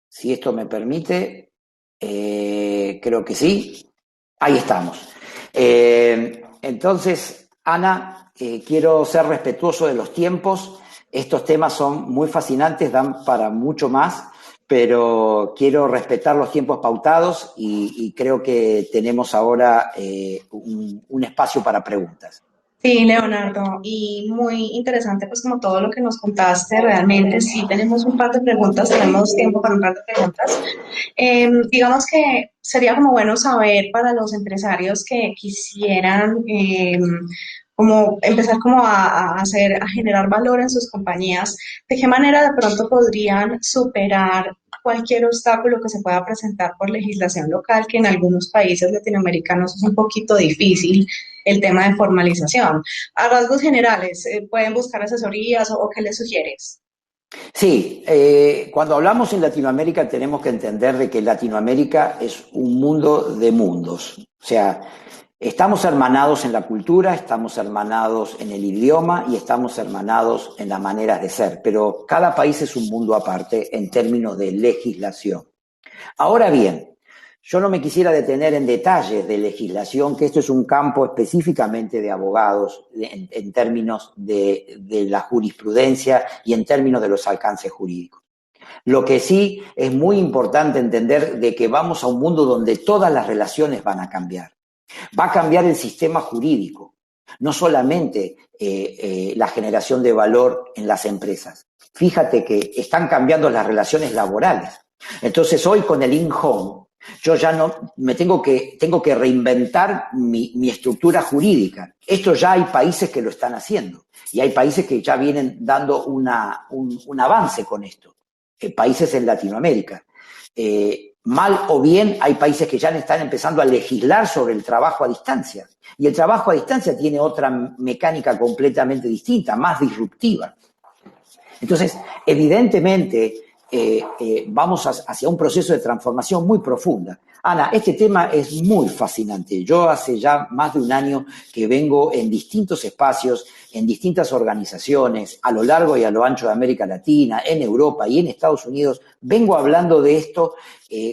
si esto me permite. Creo que sí. Ahí estamos. Entonces, Ana, quiero ser respetuoso de los tiempos. Estos temas son muy fascinantes, dan para mucho más, pero quiero respetar los tiempos pautados y creo que tenemos ahora un espacio para preguntas. Sí, Leonardo, y muy interesante, pues como todo lo que nos contaste, realmente sí tenemos un par de preguntas, tenemos tiempo para un par de preguntas. Digamos que sería como bueno saber para los empresarios que quisieran como empezar como a hacer, a generar valor en sus compañías, de qué manera de pronto podrían superar cualquier obstáculo que se pueda presentar por legislación local, que en algunos países latinoamericanos es un poquito difícil el tema de formalización. A rasgos generales, ¿pueden buscar asesorías o qué les sugieres? Sí, cuando hablamos en Latinoamérica tenemos que entender de que Latinoamérica es un mundo de mundos. O sea, estamos hermanados en la cultura, estamos hermanados en el idioma y estamos hermanados en las maneras de ser, pero cada país es un mundo aparte en términos de legislación. Ahora bien, yo no me quisiera detener en detalles de legislación, que esto es un campo específicamente de abogados en términos de la jurisprudencia y en términos de los alcances jurídicos. Lo que sí es muy importante entender de que vamos a un mundo donde todas las relaciones van a cambiar. Va a cambiar el sistema jurídico, no solamente la generación de valor en las empresas. Fíjate que están cambiando las relaciones laborales. Entonces hoy con el in-home, yo ya no me tengo que reinventar mi estructura jurídica. Esto ya hay países que lo están haciendo y hay países que ya vienen dando un avance con esto. Países en Latinoamérica. Mal o bien, hay países que ya están empezando a legislar sobre el trabajo a distancia. Y el trabajo a distancia tiene otra mecánica completamente distinta, más disruptiva. Entonces, evidentemente, vamos hacia un proceso de transformación muy profunda. Ana, este tema es muy fascinante. Yo hace ya más de un año que vengo en distintos espacios, en distintas organizaciones, a lo largo y a lo ancho de América Latina, en Europa y en Estados Unidos. Vengo hablando de esto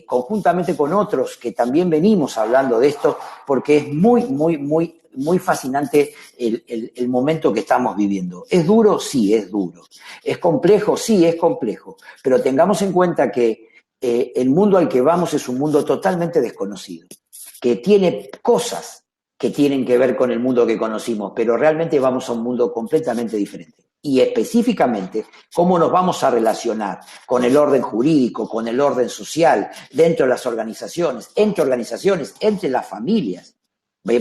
conjuntamente con otros que también venimos hablando de esto, porque es muy fascinante el momento que estamos viviendo. ¿Es duro? Sí, es duro. ¿Es complejo? Sí, es complejo. Pero tengamos en cuenta que el mundo al que vamos es un mundo totalmente desconocido, que tiene cosas que tienen que ver con el mundo que conocimos, pero realmente vamos a un mundo completamente diferente. Y específicamente, cómo nos vamos a relacionar con el orden jurídico, con el orden social, dentro de las organizaciones, entre las familias.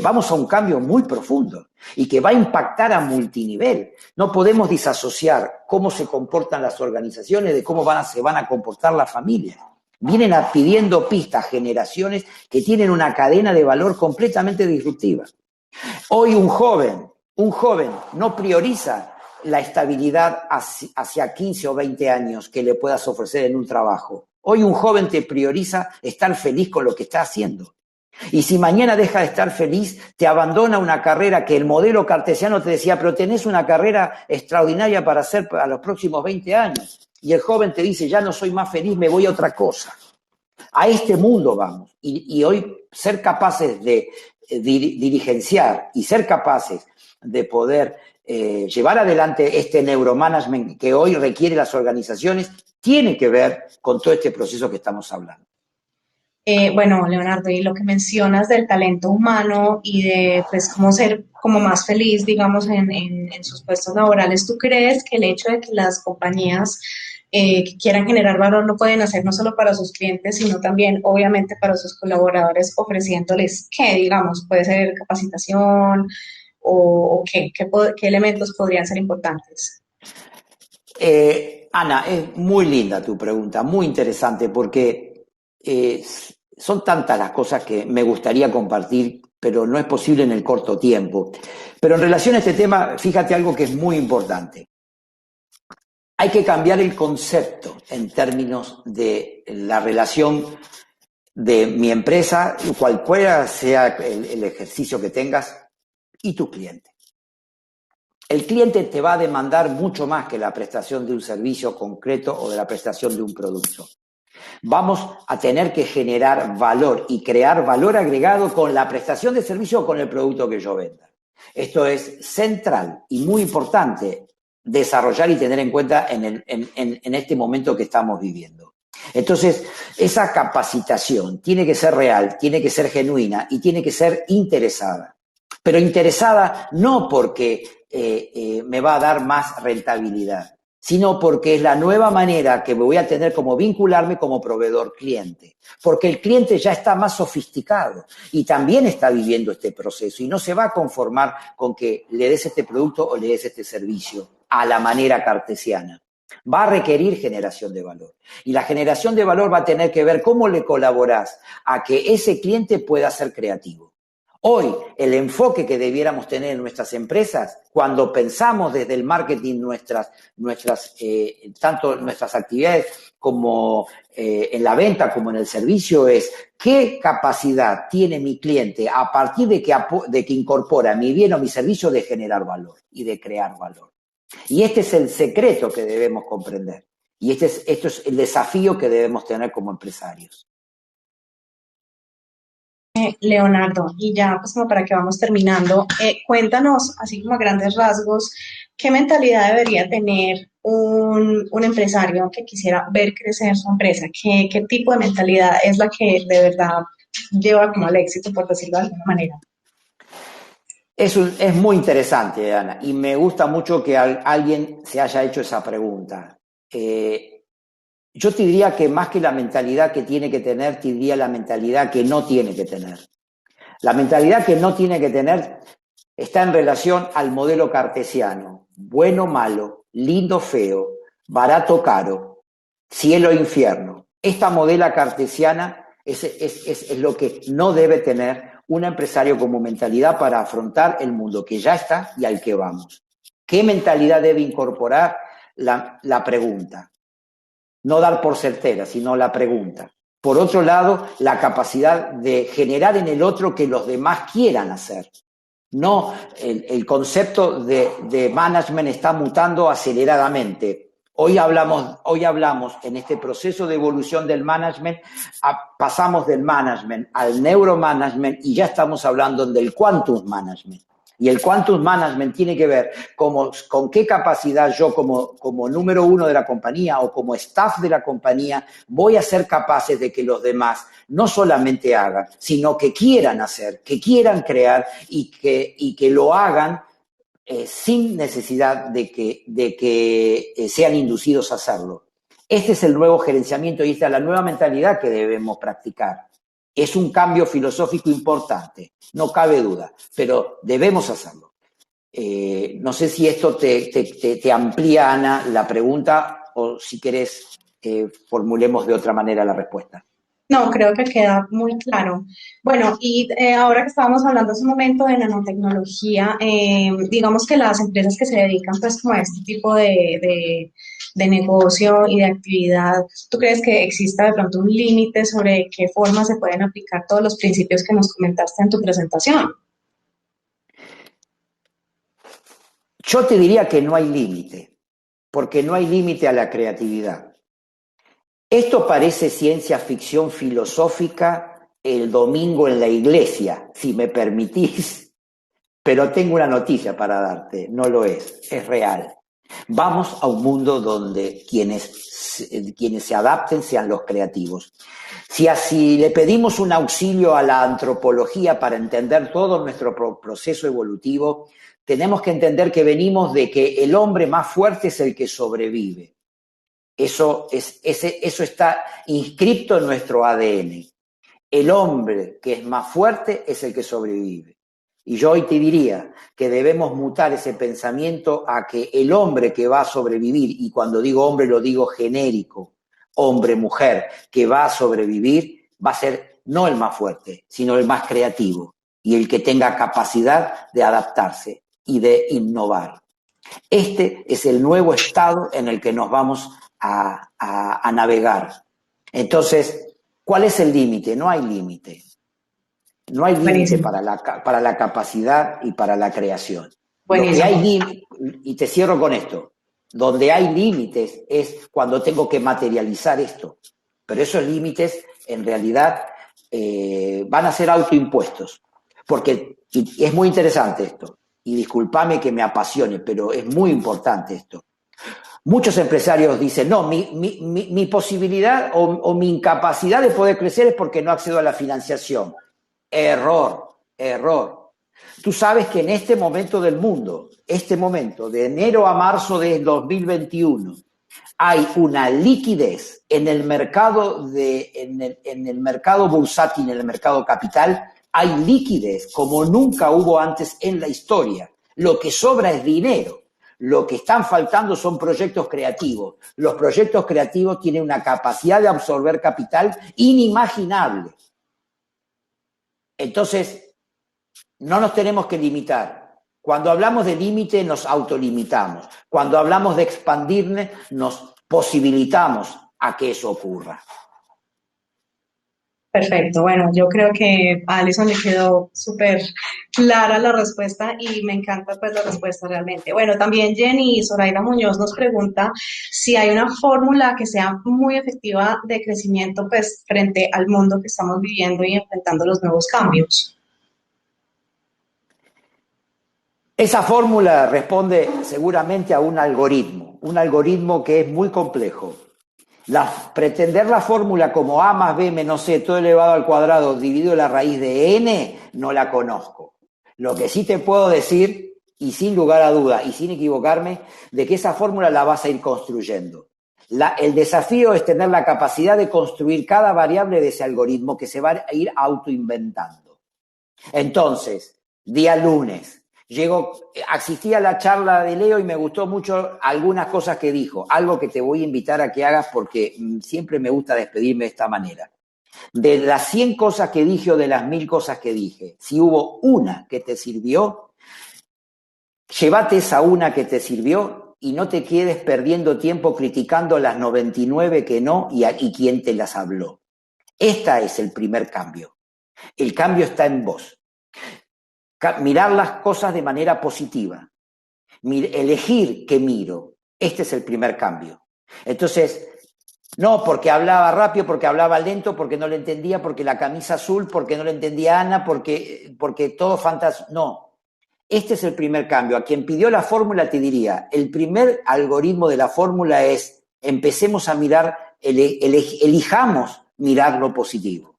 Vamos a un cambio muy profundo y que va a impactar a multinivel. No podemos disasociar cómo se comportan las organizaciones de cómo se van a comportar las familias. Vienen pidiendo pistas generaciones que tienen una cadena de valor completamente disruptiva. Hoy un joven no prioriza la estabilidad hacia 15 o 20 años que le puedas ofrecer en un trabajo. Hoy un joven te prioriza estar feliz con lo que está haciendo. Y si mañana deja de estar feliz, te abandona una carrera que el modelo cartesiano te decía, pero tenés una carrera extraordinaria para hacer para los próximos 20 años. Y el joven te dice, ya no soy más feliz, me voy a otra cosa. A este mundo vamos. Y hoy ser capaces de dirigenciar y ser capaces de poder llevar adelante este neuromanagement que hoy requiere las organizaciones, tiene que ver con todo este proceso que estamos hablando. Bueno, Leonardo, y lo que mencionas del talento humano y de pues cómo ser como más feliz, digamos, en sus puestos laborales, ¿tú crees que el hecho de que las compañías que quieran generar valor lo pueden hacer no solo para sus clientes, sino también, obviamente, para sus colaboradores, ofreciéndoles qué, digamos, puede ser capacitación o qué elementos podrían ser importantes. Ana, es muy linda tu pregunta, muy interesante, porque son tantas las cosas que me gustaría compartir, pero no es posible en el corto tiempo. Pero en relación a este tema, fíjate algo que es muy importante. Hay que cambiar el concepto en términos de la relación de mi empresa, cualquiera sea el ejercicio que tengas, y tu cliente. El cliente te va a demandar mucho más que la prestación de un servicio concreto o de la prestación de un producto. Vamos a tener que generar valor y crear valor agregado con la prestación de servicio o con el producto que yo venda. Esto es central y muy importante desarrollar y tener en cuenta en este momento que estamos viviendo. Entonces, esa capacitación tiene que ser real, tiene que ser genuina y tiene que ser interesada. Pero interesada no porque me va a dar más rentabilidad, sino porque es la nueva manera que voy a tener como vincularme como proveedor cliente. Porque el cliente ya está más sofisticado y también está viviendo este proceso y no se va a conformar con que le des este producto o le des este servicio a la manera cartesiana. Va a requerir generación de valor. Y la generación de valor va a tener que ver cómo le colaborás a que ese cliente pueda ser creativo. Hoy, el enfoque que debiéramos tener en nuestras empresas, cuando pensamos desde el marketing tanto nuestras actividades como en la venta como en el servicio, es qué capacidad tiene mi cliente a partir de que incorpora mi bien o mi servicio de generar valor y de crear valor. Y este es el secreto que debemos comprender. Y esto es el desafío que debemos tener como empresarios. Leonardo, y ya pues como para que vamos terminando, cuéntanos, así como a grandes rasgos, qué mentalidad debería tener un empresario que quisiera ver crecer su empresa, qué tipo de mentalidad es la que de verdad lleva como al éxito, por decirlo de alguna manera. Es muy interesante, Ana, y me gusta mucho que alguien se haya hecho esa pregunta. Yo te diría que más que la mentalidad que tiene que tener, te diría la mentalidad que no tiene que tener. La mentalidad que no tiene que tener está en relación al modelo cartesiano. Bueno, malo, lindo, feo, barato, caro, cielo, infierno. Esta modela cartesiana es lo que no debe tener un empresario como mentalidad para afrontar el mundo que ya está y al que vamos. ¿Qué mentalidad debe incorporar? La pregunta. No dar por certera, sino la pregunta. Por otro lado, la capacidad de generar en el otro que los demás quieran hacer. No, el concepto de management está mutando aceleradamente. Hoy hablamos en este proceso de evolución del management, pasamos del management al neuromanagement y ya estamos hablando del quantum management. Y el quantum management tiene que ver con qué capacidad yo como número uno de la compañía o como staff de la compañía voy a ser capaces de que los demás no solamente hagan, sino que quieran hacer, que quieran crear y que lo hagan sin necesidad de que sean inducidos a hacerlo. Este es el nuevo gerenciamiento y esta es la nueva mentalidad que debemos practicar. Es un cambio filosófico importante, no cabe duda, pero debemos hacerlo. No sé si esto te amplía, Ana, la pregunta o si querés formulemos de otra manera la respuesta. No, creo que queda muy claro. Bueno, y ahora que estábamos hablando hace un momento de nanotecnología, digamos que las empresas que se dedican pues como a este tipo de negocio y de actividad, ¿tú crees que exista de pronto un límite sobre qué forma se pueden aplicar todos los principios que nos comentaste en tu presentación? Yo te diría que no hay límite, porque no hay límite a la creatividad. Esto parece ciencia ficción filosófica el domingo en la iglesia, si me permitís, pero tengo una noticia para darte, no lo es real. Vamos a un mundo donde quienes se adapten sean los creativos. Si así le pedimos un auxilio a la antropología para entender todo nuestro proceso evolutivo, tenemos que entender que venimos de que el hombre más fuerte es el que sobrevive. Eso está inscripto en nuestro ADN. El hombre que es más fuerte es el que sobrevive. Y yo hoy te diría que debemos mutar ese pensamiento a que el hombre que va a sobrevivir, y cuando digo hombre lo digo genérico, hombre, mujer, que va a sobrevivir, va a ser no el más fuerte, sino el más creativo y el que tenga capacidad de adaptarse y de innovar. Este es el nuevo estado en el que nos vamos a navegar. Entonces, ¿cuál es el límite? No hay límite. No hay límite Buenísimo, para la capacidad y para la creación. Lo que buenísimo. hay, y te cierro con esto, donde hay límites es cuando tengo que materializar esto. Pero esos límites, en realidad, van a ser autoimpuestos. Porque y es muy interesante esto. Y discúlpame que me apasione, pero es muy importante esto. Muchos empresarios dicen, no, mi posibilidad o mi incapacidad de poder crecer es porque no accedo a la financiación. Error, error. Tú sabes que en este momento del mundo, este momento, de enero a marzo de 2021, hay una liquidez en el mercado, en el mercado bursátil, en el mercado capital, hay liquidez como nunca hubo antes en la historia. Lo que sobra es dinero. Lo que están faltando son proyectos creativos. Los proyectos creativos tienen una capacidad de absorber capital inimaginable. Entonces, no nos tenemos que limitar. Cuando hablamos de límite, nos autolimitamos. Cuando hablamos de expandirnos, nos posibilitamos a que eso ocurra. Perfecto. Bueno, yo creo que a Alison le quedó súper clara la respuesta y me encanta pues la respuesta realmente. Bueno, también Jenny Zoraida Muñoz nos pregunta si hay una fórmula que sea muy efectiva de crecimiento pues frente al mundo que estamos viviendo y enfrentando los nuevos cambios. Esa fórmula responde seguramente a un algoritmo que es muy complejo. Pretender la fórmula como A más B menos C, todo elevado al cuadrado, dividido la raíz de N, no la conozco. Lo que sí te puedo decir, y sin lugar a duda, y sin equivocarme, de que esa fórmula la vas a ir construyendo. El desafío es tener la capacidad de construir cada variable de ese algoritmo que se va a ir autoinventando. Entonces, día lunes, asistí a la charla de Leo y me gustó mucho algunas cosas que dijo, algo que te voy a invitar a que hagas porque siempre me gusta despedirme de esta manera. De las 100 cosas que dije o de las 1000 cosas que dije, si hubo una que te sirvió, llévate esa una que te sirvió y no te quedes perdiendo tiempo criticando las 99 que no y quién te las habló. Este es el primer cambio. El cambio está en vos. Mirar las cosas de manera positiva, elegir qué miro. Este es el primer cambio. Entonces, no porque hablaba rápido, porque hablaba lento, porque no le entendía, porque la camisa azul, porque no le entendía a Ana, porque todo fantasma. No, este es el primer cambio. A quien pidió la fórmula te diría, el primer algoritmo de la fórmula es, empecemos a mirar, elijamos mirar lo positivo.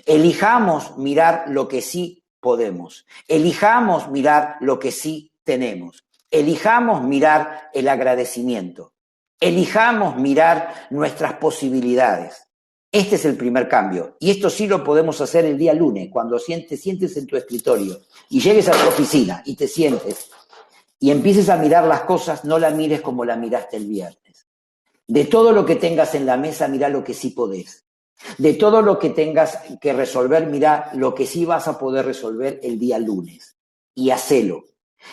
Elijamos mirar lo que sí podemos. Elijamos mirar lo que sí tenemos. Elijamos mirar el agradecimiento. Elijamos mirar nuestras posibilidades. Este es el primer cambio. Y esto sí lo podemos hacer el día lunes, cuando te sientes en tu escritorio y llegues a tu oficina y te sientes y empieces a mirar las cosas, no la mires como la miraste el viernes. De todo lo que tengas en la mesa, mira lo que sí podés. De todo lo que tengas que resolver, mira lo que sí vas a poder resolver el día lunes. Y hacelo.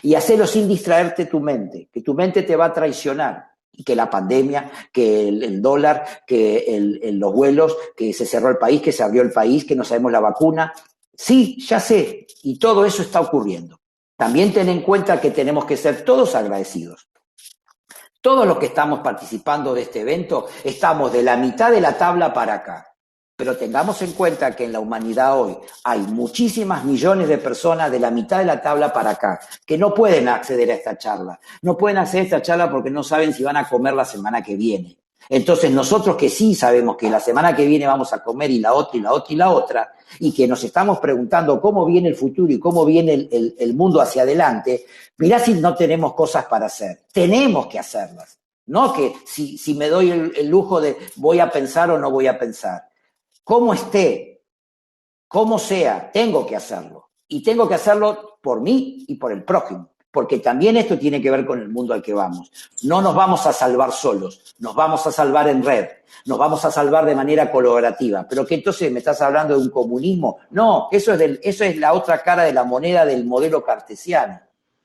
Y hacelo sin distraerte tu mente, que tu mente te va a traicionar. Y que la pandemia, que el dólar, que los vuelos, que se cerró el país, que se abrió el país, que no sabemos la vacuna. Sí, ya sé. Y todo eso está ocurriendo. También ten en cuenta que tenemos que ser todos agradecidos. Todos los que estamos participando de este evento estamos de la mitad de la tabla para acá. Pero tengamos en cuenta que en la humanidad hoy hay muchísimas millones de personas de la mitad de la tabla para acá que no pueden acceder a esta charla. No pueden acceder a esta charla porque no saben si van a comer la semana que viene. Entonces nosotros que sí sabemos que la semana que viene vamos a comer y la otra y la otra y la otra, y que nos estamos preguntando cómo viene el futuro y cómo viene el mundo hacia adelante, mirá si no tenemos cosas para hacer. Tenemos que hacerlas. No que si me doy el lujo de voy a pensar o no voy a pensar. Como esté, como sea, tengo que hacerlo. Y tengo que hacerlo por mí y por el prójimo. Porque también esto tiene que ver con el mundo al que vamos. No nos vamos a salvar solos, nos vamos a salvar en red, nos vamos a salvar de manera colaborativa. Pero que entonces me estás hablando de un comunismo. No, eso es la otra cara de la moneda del modelo cartesiano.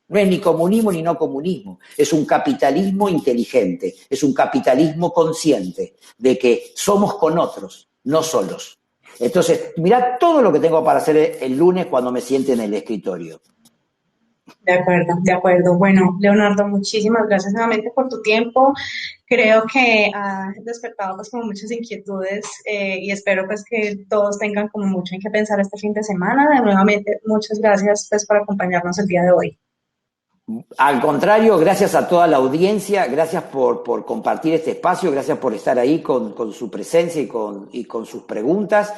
No es ni comunismo ni no comunismo, es un capitalismo inteligente, es un capitalismo consciente de que somos con otros, no solos. Entonces, mirá todo lo que tengo para hacer el lunes cuando me siente en el escritorio. De acuerdo, de acuerdo. Bueno, Leonardo, muchísimas gracias nuevamente por tu tiempo. Creo que ha despertado pues como muchas inquietudes y espero pues que todos tengan como mucho en qué pensar este fin de semana. De nuevamente, muchas gracias pues por acompañarnos el día de hoy. Al contrario, gracias a toda la audiencia, gracias por compartir este espacio, gracias por estar ahí con su presencia y con sus preguntas.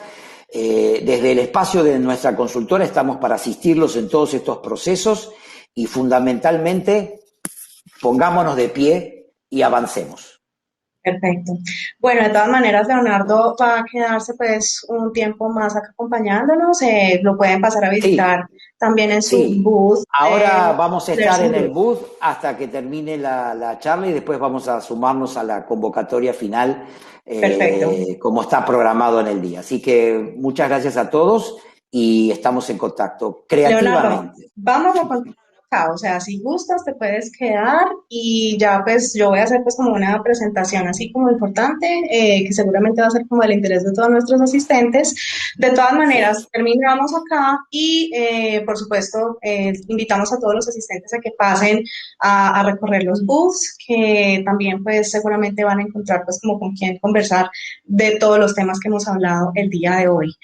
Desde el espacio de nuestra consultora estamos para asistirlos en todos estos procesos y fundamentalmente pongámonos de pie y avancemos. Perfecto. Bueno, de todas maneras, Leonardo va a quedarse pues un tiempo más acá acompañándonos. Lo pueden pasar a visitar Sí, también en su sí. booth Ahora vamos a estar Person en el Group. booth hasta que termine la charla y después vamos a sumarnos a la convocatoria final Perfecto. como está programado en el día. Así que muchas gracias a todos y estamos en contacto Leonardo, creativamente. vamos a continuar acá, o sea, si gustas te puedes quedar y ya pues yo voy a hacer pues como una presentación así como importante, que seguramente va a ser como del interés de todos nuestros asistentes. De todas maneras, Sí, terminamos acá y por supuesto invitamos a todos los asistentes a que pasen a recorrer los booths, que también pues seguramente van a encontrar pues como con quién conversar de todos los temas que hemos hablado el día de hoy.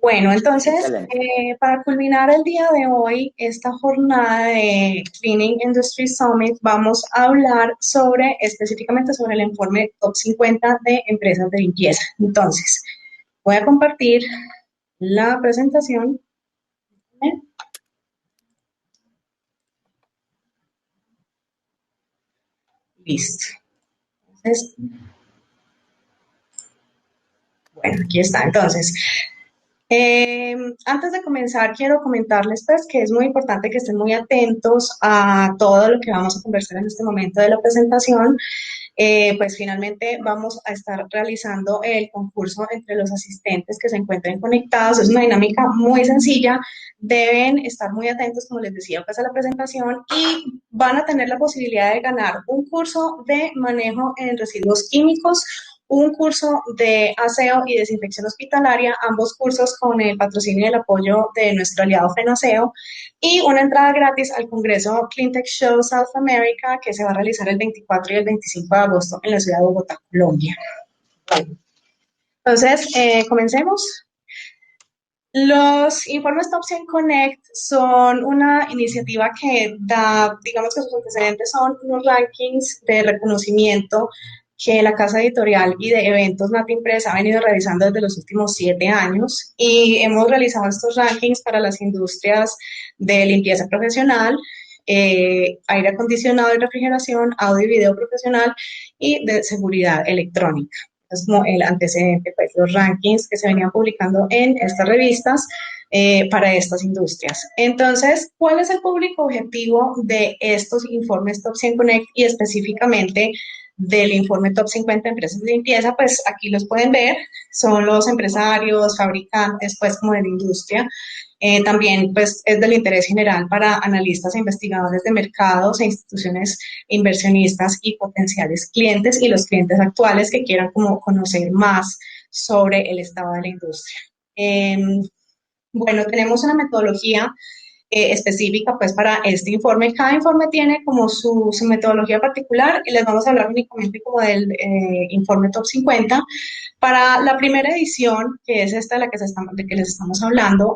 Bueno, entonces, excelente. para culminar el día de hoy, esta jornada de Cleaning Industry Summit, vamos a hablar sobre, específicamente sobre el informe Top 50 de empresas de limpieza. Entonces, voy a compartir la presentación. Listo. Entonces, bueno, aquí está. Entonces, antes de comenzar, quiero comentarles pues que es muy importante que estén muy atentos a todo lo que vamos a conversar en este momento de la presentación. Pues finalmente vamos a estar realizando el concurso entre los asistentes que se encuentren conectados. Es una dinámica muy sencilla. Deben estar muy atentos, como les decía, pues a la presentación y van a tener la posibilidad de ganar un curso de manejo en residuos químicos, un curso de aseo y desinfección hospitalaria, ambos cursos con el patrocinio y el apoyo de nuestro aliado FENASEO, y una entrada gratis al Congreso Cleantech Show South America que se va a realizar el 24 y el 25 de agosto en la ciudad de Bogotá, Colombia. Entonces, comencemos. Los informes Top 100 Connect son una iniciativa que da, digamos que sus antecedentes son unos rankings de reconocimiento que la casa editorial y de eventos Nati Impress ha venido realizando desde los últimos 7 años y hemos realizado estos rankings para las industrias de limpieza profesional, aire acondicionado y refrigeración, audio y video profesional y de seguridad electrónica. Es como el antecedente, pues los rankings que se venían publicando en estas revistas para estas industrias. Entonces, ¿cuál es el público objetivo de estos informes Top 100 Connect y específicamente del informe Top 50 Empresas de Limpieza? Pues aquí los pueden ver, son los empresarios, fabricantes, pues como de la industria. También pues es del interés general para analistas e investigadores de mercados e instituciones inversionistas y potenciales clientes y los clientes actuales que quieran como conocer más sobre el estado de la industria. Eh, bueno, tenemos una metodología específica pues para este informe. Cada informe tiene como su metodología particular y les vamos a hablar únicamente como del informe Top 50. Para la primera edición, que es esta de la que, de que les estamos hablando,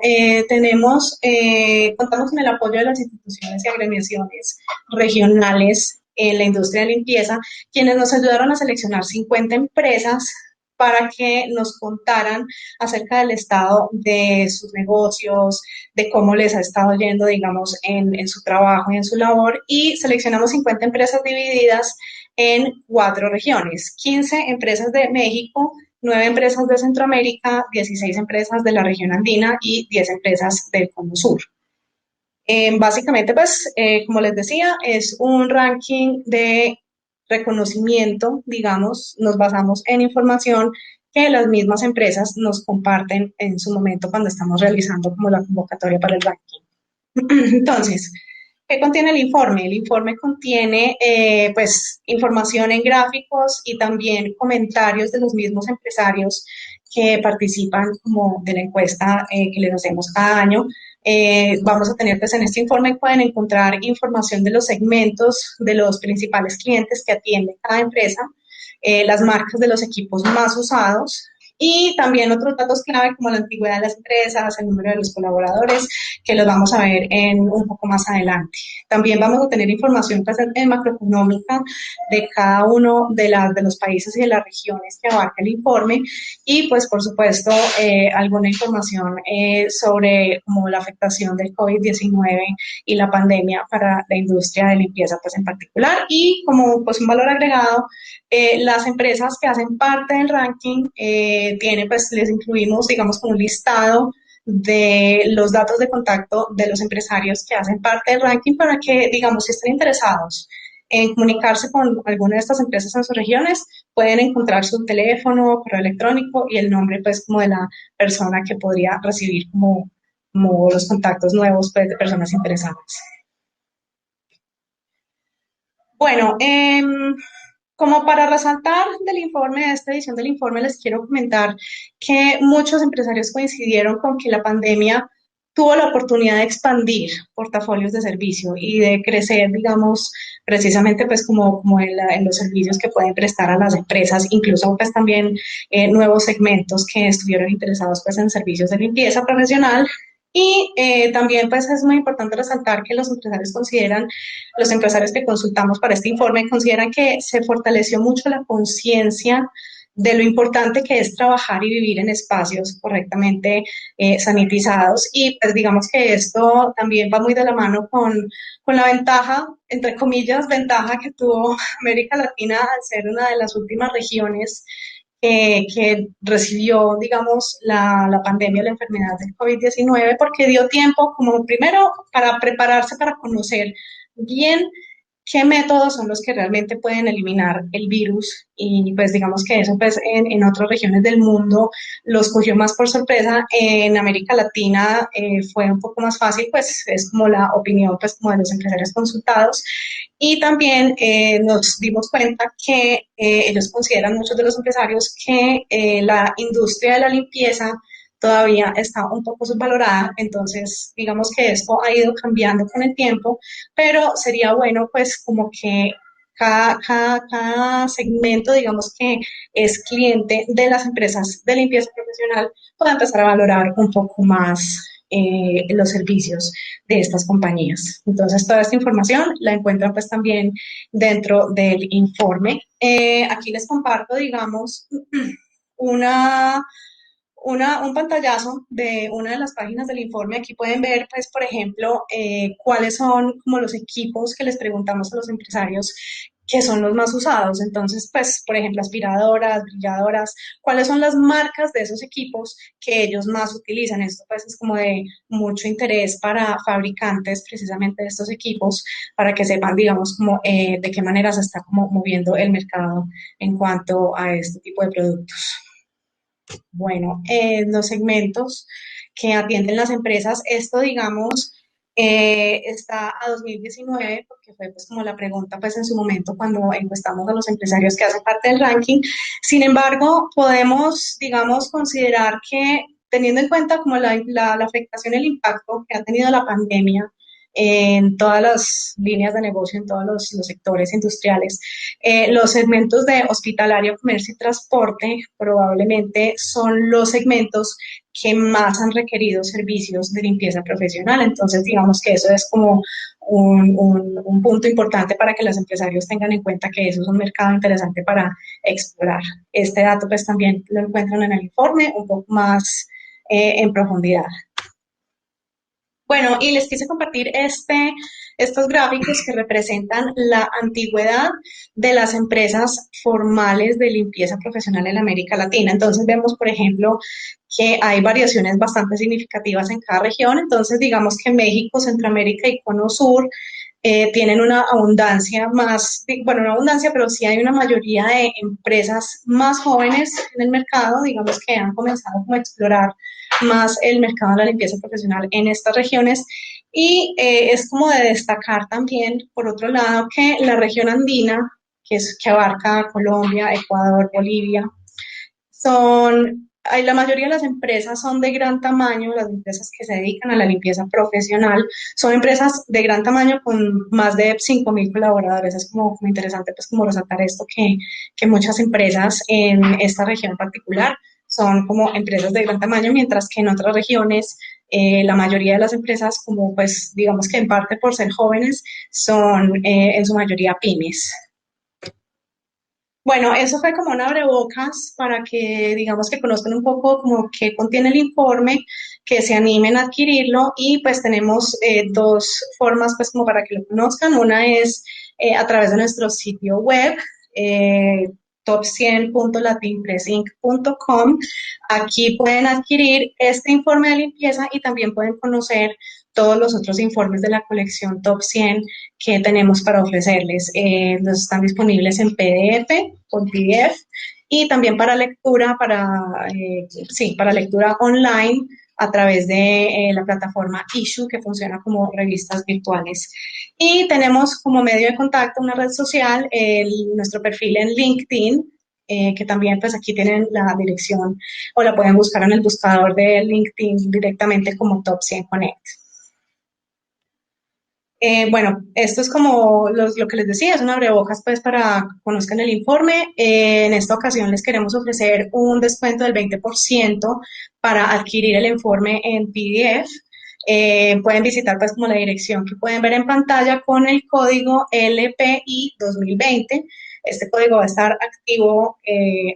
contamos con el apoyo de las instituciones y agremiaciones regionales en la industria de limpieza, quienes nos ayudaron a seleccionar 50 empresas para que nos contaran acerca del estado de sus negocios, de cómo les ha estado yendo, digamos, en su trabajo y en su labor. Y seleccionamos 50 empresas divididas en 4 regiones, 15 empresas de México, 9 empresas de Centroamérica, 16 empresas de la región andina y 10 empresas del Cono Sur. Básicamente, pues, como les decía, es un ranking de reconocimiento, digamos, nos basamos en información que las mismas empresas nos comparten en su momento cuando estamos realizando como la convocatoria para el ranking. Entonces, ¿qué contiene el informe? El informe contiene, pues, información en gráficos y también comentarios de los mismos empresarios que participan como de la encuesta que les hacemos cada año. Vamos a tener, pues, en este informe pueden encontrar información de los segmentos de los principales clientes que atiende cada empresa, las marcas de los equipos más usados, y también otros datos clave como la antigüedad de las empresas, el número de los colaboradores, que los vamos a ver en un poco más adelante. También vamos a tener información pues, macroeconómica de cada uno de los países y de las regiones que abarca el informe, y pues por supuesto alguna información sobre como la afectación del COVID-19 y la pandemia para la industria de limpieza pues en particular, y como pues un valor agregado, las empresas que hacen parte del ranking tienen, pues les incluimos, digamos, como un listado de los datos de contacto de los empresarios que hacen parte del ranking para que, digamos, si estén interesados en comunicarse con alguna de estas empresas en sus regiones, pueden encontrar su teléfono, correo electrónico y el nombre, pues, como de la persona que podría recibir como los contactos nuevos, pues, de personas interesadas. Bueno, como para resaltar del informe, de esta edición del informe, les quiero comentar que muchos empresarios coincidieron con que la pandemia tuvo la oportunidad de expandir portafolios de servicio y de crecer, digamos, precisamente pues como en los servicios que pueden prestar a las empresas, incluso pues también nuevos segmentos que estuvieron interesados pues en servicios de limpieza profesional. Y también pues es muy importante resaltar que los empresarios consideran, los empresarios que consultamos para este informe consideran que se fortaleció mucho la conciencia de lo importante que es trabajar y vivir en espacios correctamente sanitizados, y pues digamos que esto también va muy de la mano con la ventaja, entre comillas, ventaja que tuvo América Latina al ser una de las últimas regiones que recibió, digamos, la pandemia, la enfermedad del COVID-19, porque dio tiempo como primero para prepararse, para conocer bien qué métodos son los que realmente pueden eliminar el virus, y pues digamos que eso pues en otras regiones del mundo los cogió más por sorpresa. En América Latina fue un poco más fácil, pues es como la opinión pues como de los empresarios consultados, y también nos dimos cuenta que ellos consideran, muchos de los empresarios, que la industria de la limpieza todavía está un poco subvalorada. Entonces digamos que esto ha ido cambiando con el tiempo, pero sería bueno pues como que cada segmento, digamos que es cliente de las empresas de limpieza profesional, pueda empezar a valorar un poco más los servicios de estas compañías. Entonces, toda esta información la encuentran pues también dentro del informe. Aquí les comparto, digamos, una un pantallazo de una de las páginas del informe. Aquí pueden ver, pues, por ejemplo, cuáles son como los equipos que les preguntamos a los empresarios que son los más usados. Entonces, pues, por ejemplo, aspiradoras, brilladoras, cuáles son las marcas de esos equipos que ellos más utilizan. Esto, pues, es como de mucho interés para fabricantes precisamente de estos equipos, para que sepan, digamos, como de qué manera se está como moviendo el mercado en cuanto a este tipo de productos. Bueno, los segmentos que atienden las empresas, esto digamos está a 2019, porque fue pues como la pregunta pues en su momento cuando encuestamos a los empresarios que hacen parte del ranking. Sin embargo, podemos digamos considerar que, teniendo en cuenta como la afectación y el impacto que ha tenido la pandemia en todas las líneas de negocio, en todos los sectores industriales, los segmentos de hospitalario, comercio y transporte probablemente son los segmentos que más han requerido servicios de limpieza profesional. Entonces, digamos que eso es como un punto importante para que los empresarios tengan en cuenta que eso es un mercado interesante para explorar. Este dato pues también lo encuentran en el informe un poco más en profundidad. Bueno, y les quise compartir estos gráficos que representan la antigüedad de las empresas formales de limpieza profesional en América Latina. Entonces vemos, por ejemplo, que hay variaciones bastante significativas en cada región. Entonces, digamos que México, Centroamérica y Cono Sur tienen una abundancia más, bueno, no abundancia, pero sí hay una mayoría de empresas más jóvenes en el mercado, digamos que han comenzado como a explorar más el mercado de la limpieza profesional en estas regiones. Y es como de destacar también, por otro lado, que la región andina, que abarca Colombia, Ecuador, Bolivia, la mayoría de las empresas son de gran tamaño, las empresas que se dedican a la limpieza profesional, son empresas de gran tamaño con más de 5.000 colaboradores. Es como interesante pues como resaltar esto, que muchas empresas en esta región en particular son como empresas de gran tamaño, mientras que en otras regiones la mayoría de las empresas, como pues digamos que en parte por ser jóvenes, son en su mayoría pymes. Bueno, eso fue como un abrebocas para que, digamos, que conozcan un poco como qué contiene el informe, que se animen a adquirirlo y pues tenemos dos formas pues como para que lo conozcan. Una es a través de nuestro sitio web, top100.latinpressinc.com. Aquí pueden adquirir este informe de limpieza y también pueden conocer todos los otros informes de la colección Top 100 que tenemos para ofrecerles. Los están disponibles en PDF, por PDF, y también para lectura, sí, para lectura online a través de la plataforma Issue, que funciona como revistas virtuales. Y tenemos como medio de contacto una red social, nuestro perfil en LinkedIn, que también pues aquí tienen la dirección o la pueden buscar en el buscador de LinkedIn directamente como Top 100 Connect. Bueno, esto es como lo que les decía, es un abrebocas pues para que conozcan el informe. En esta ocasión les queremos ofrecer un descuento del 20% para adquirir el informe en PDF. Pueden visitar pues como la dirección que pueden ver en pantalla con el código LPI 2020. Este código va a estar activo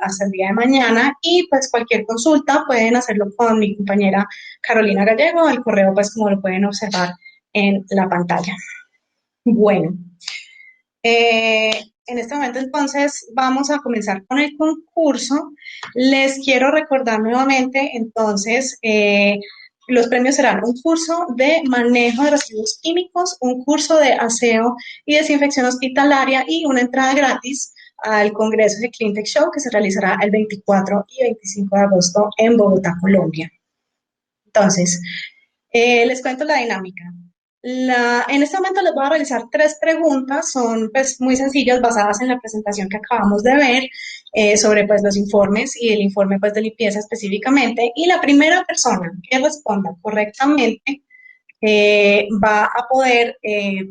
hasta el día de mañana y pues cualquier consulta pueden hacerlo con mi compañera Carolina Gallego. El correo pues como lo pueden observar en la pantalla. Bueno, en este momento entonces vamos a comenzar con el concurso. Les quiero recordar nuevamente entonces los premios serán un curso de manejo de residuos químicos, un curso de aseo y desinfección hospitalaria y una entrada gratis al Congreso de Cleantech Show que se realizará el 24 y 25 de agosto en Bogotá, Colombia. Entonces, les cuento la dinámica. En este momento les voy a realizar tres preguntas, son pues muy sencillas, basadas en la presentación que acabamos de ver sobre pues los informes y el informe pues de limpieza específicamente. Y la primera persona que responda correctamente va a poder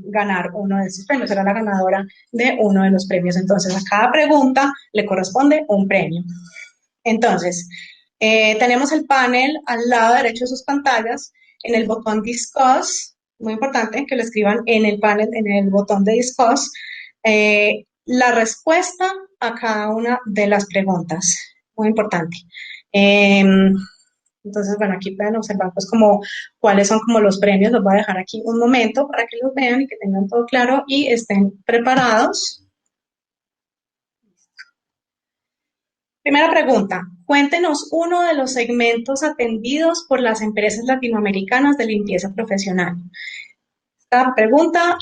ganar uno de esos premios, será la ganadora de uno de los premios. Entonces a cada pregunta le corresponde un premio. Entonces, tenemos el panel al lado derecho de sus pantallas, en el botón Discuss, muy importante que lo escriban en el panel, en el botón de Discuss, la respuesta a cada una de las preguntas, muy importante. Entonces, bueno, aquí pueden observar pues como cuáles son como los premios, los voy a dejar aquí un momento para que los vean y que tengan todo claro y estén preparados. Primera pregunta, cuéntenos uno de los segmentos atendidos por las empresas latinoamericanas de limpieza profesional. Esta pregunta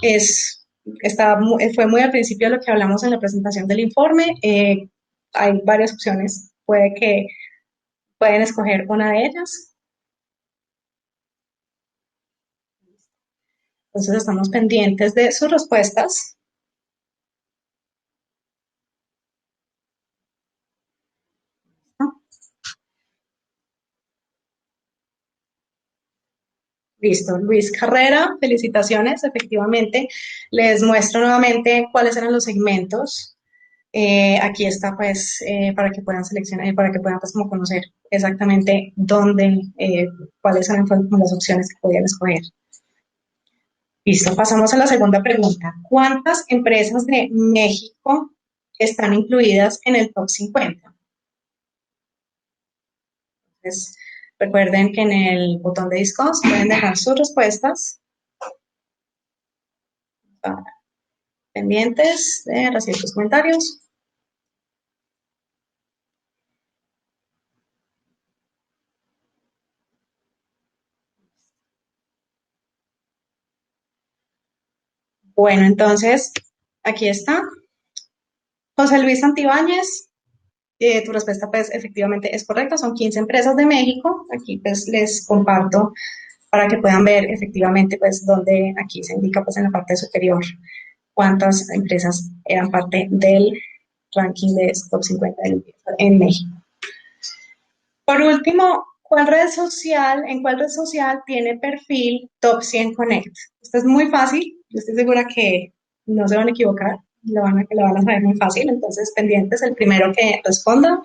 fue muy al principio de lo que hablamos en la presentación del informe. Hay varias opciones, pueden escoger una de ellas. Entonces estamos pendientes de sus respuestas. Listo, Luis Carrera, felicitaciones, efectivamente. Les muestro nuevamente cuáles eran los segmentos. Aquí está pues para que puedan seleccionar, para que puedan pues como conocer exactamente dónde, cuáles eran como las opciones que podían escoger. Listo, pasamos a la segunda pregunta. ¿Cuántas empresas de México están incluidas en el top 50? Entonces, Recuerden que en el botón de Discuss pueden dejar sus respuestas. Pendientes de recibir sus comentarios. Bueno, entonces, aquí está. José Luis Santibáñez, tu respuesta pues efectivamente es correcta, son 15 empresas de México. Aquí pues les comparto para que puedan ver efectivamente pues donde aquí se indica pues en la parte superior cuántas empresas eran parte del ranking de top 50 en México. Por último, ¿en cuál red social tiene perfil Top 100 Connect? Esto es muy fácil, yo estoy segura que no se van a equivocar, lo van a saber muy fácil, entonces pendientes, el primero que responda.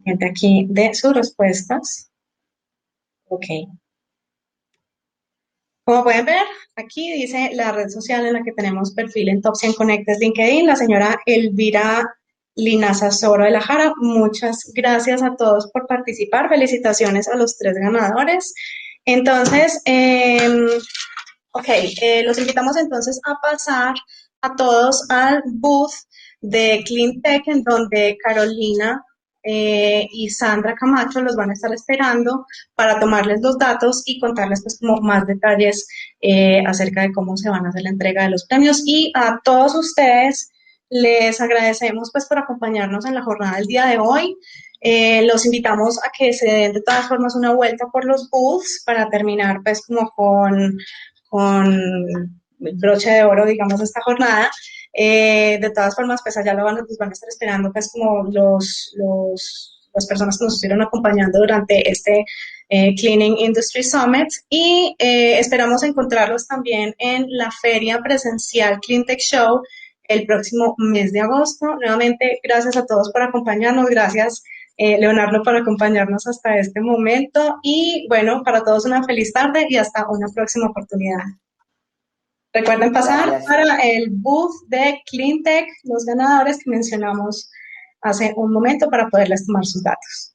Gente aquí de sus respuestas. Ok. Como pueden ver, aquí dice la red social en la que tenemos perfil en Top 100 Connect es LinkedIn, la señora Elvira Linaza Soro de la Jara. Muchas gracias a todos por participar. Felicitaciones a los 3 ganadores. Entonces, ok, los invitamos entonces a pasar a todos al booth de CleanTech, en donde Carolina y Sandra Camacho los van a estar esperando para tomarles los datos y contarles pues como más detalles acerca de cómo se van a hacer la entrega de los premios. Y a todos ustedes les agradecemos pues por acompañarnos en la jornada del día de hoy. Los invitamos a que se den de todas formas una vuelta por los booths para terminar pues como con el broche de oro, digamos, esta jornada. De todas formas, pues allá nos van a estar esperando, pues, como las personas que nos estuvieron acompañando durante este Cleaning Industry Summit y esperamos encontrarlos también en la feria presencial CleanTech Show el próximo mes de agosto. Nuevamente, gracias a todos por acompañarnos, gracias Leonardo por acompañarnos hasta este momento y bueno, para todos una feliz tarde y hasta una próxima oportunidad. Recuerden pasar Gracias. para el booth de CleanTech, los ganadores que mencionamos hace un momento para poderles tomar sus datos.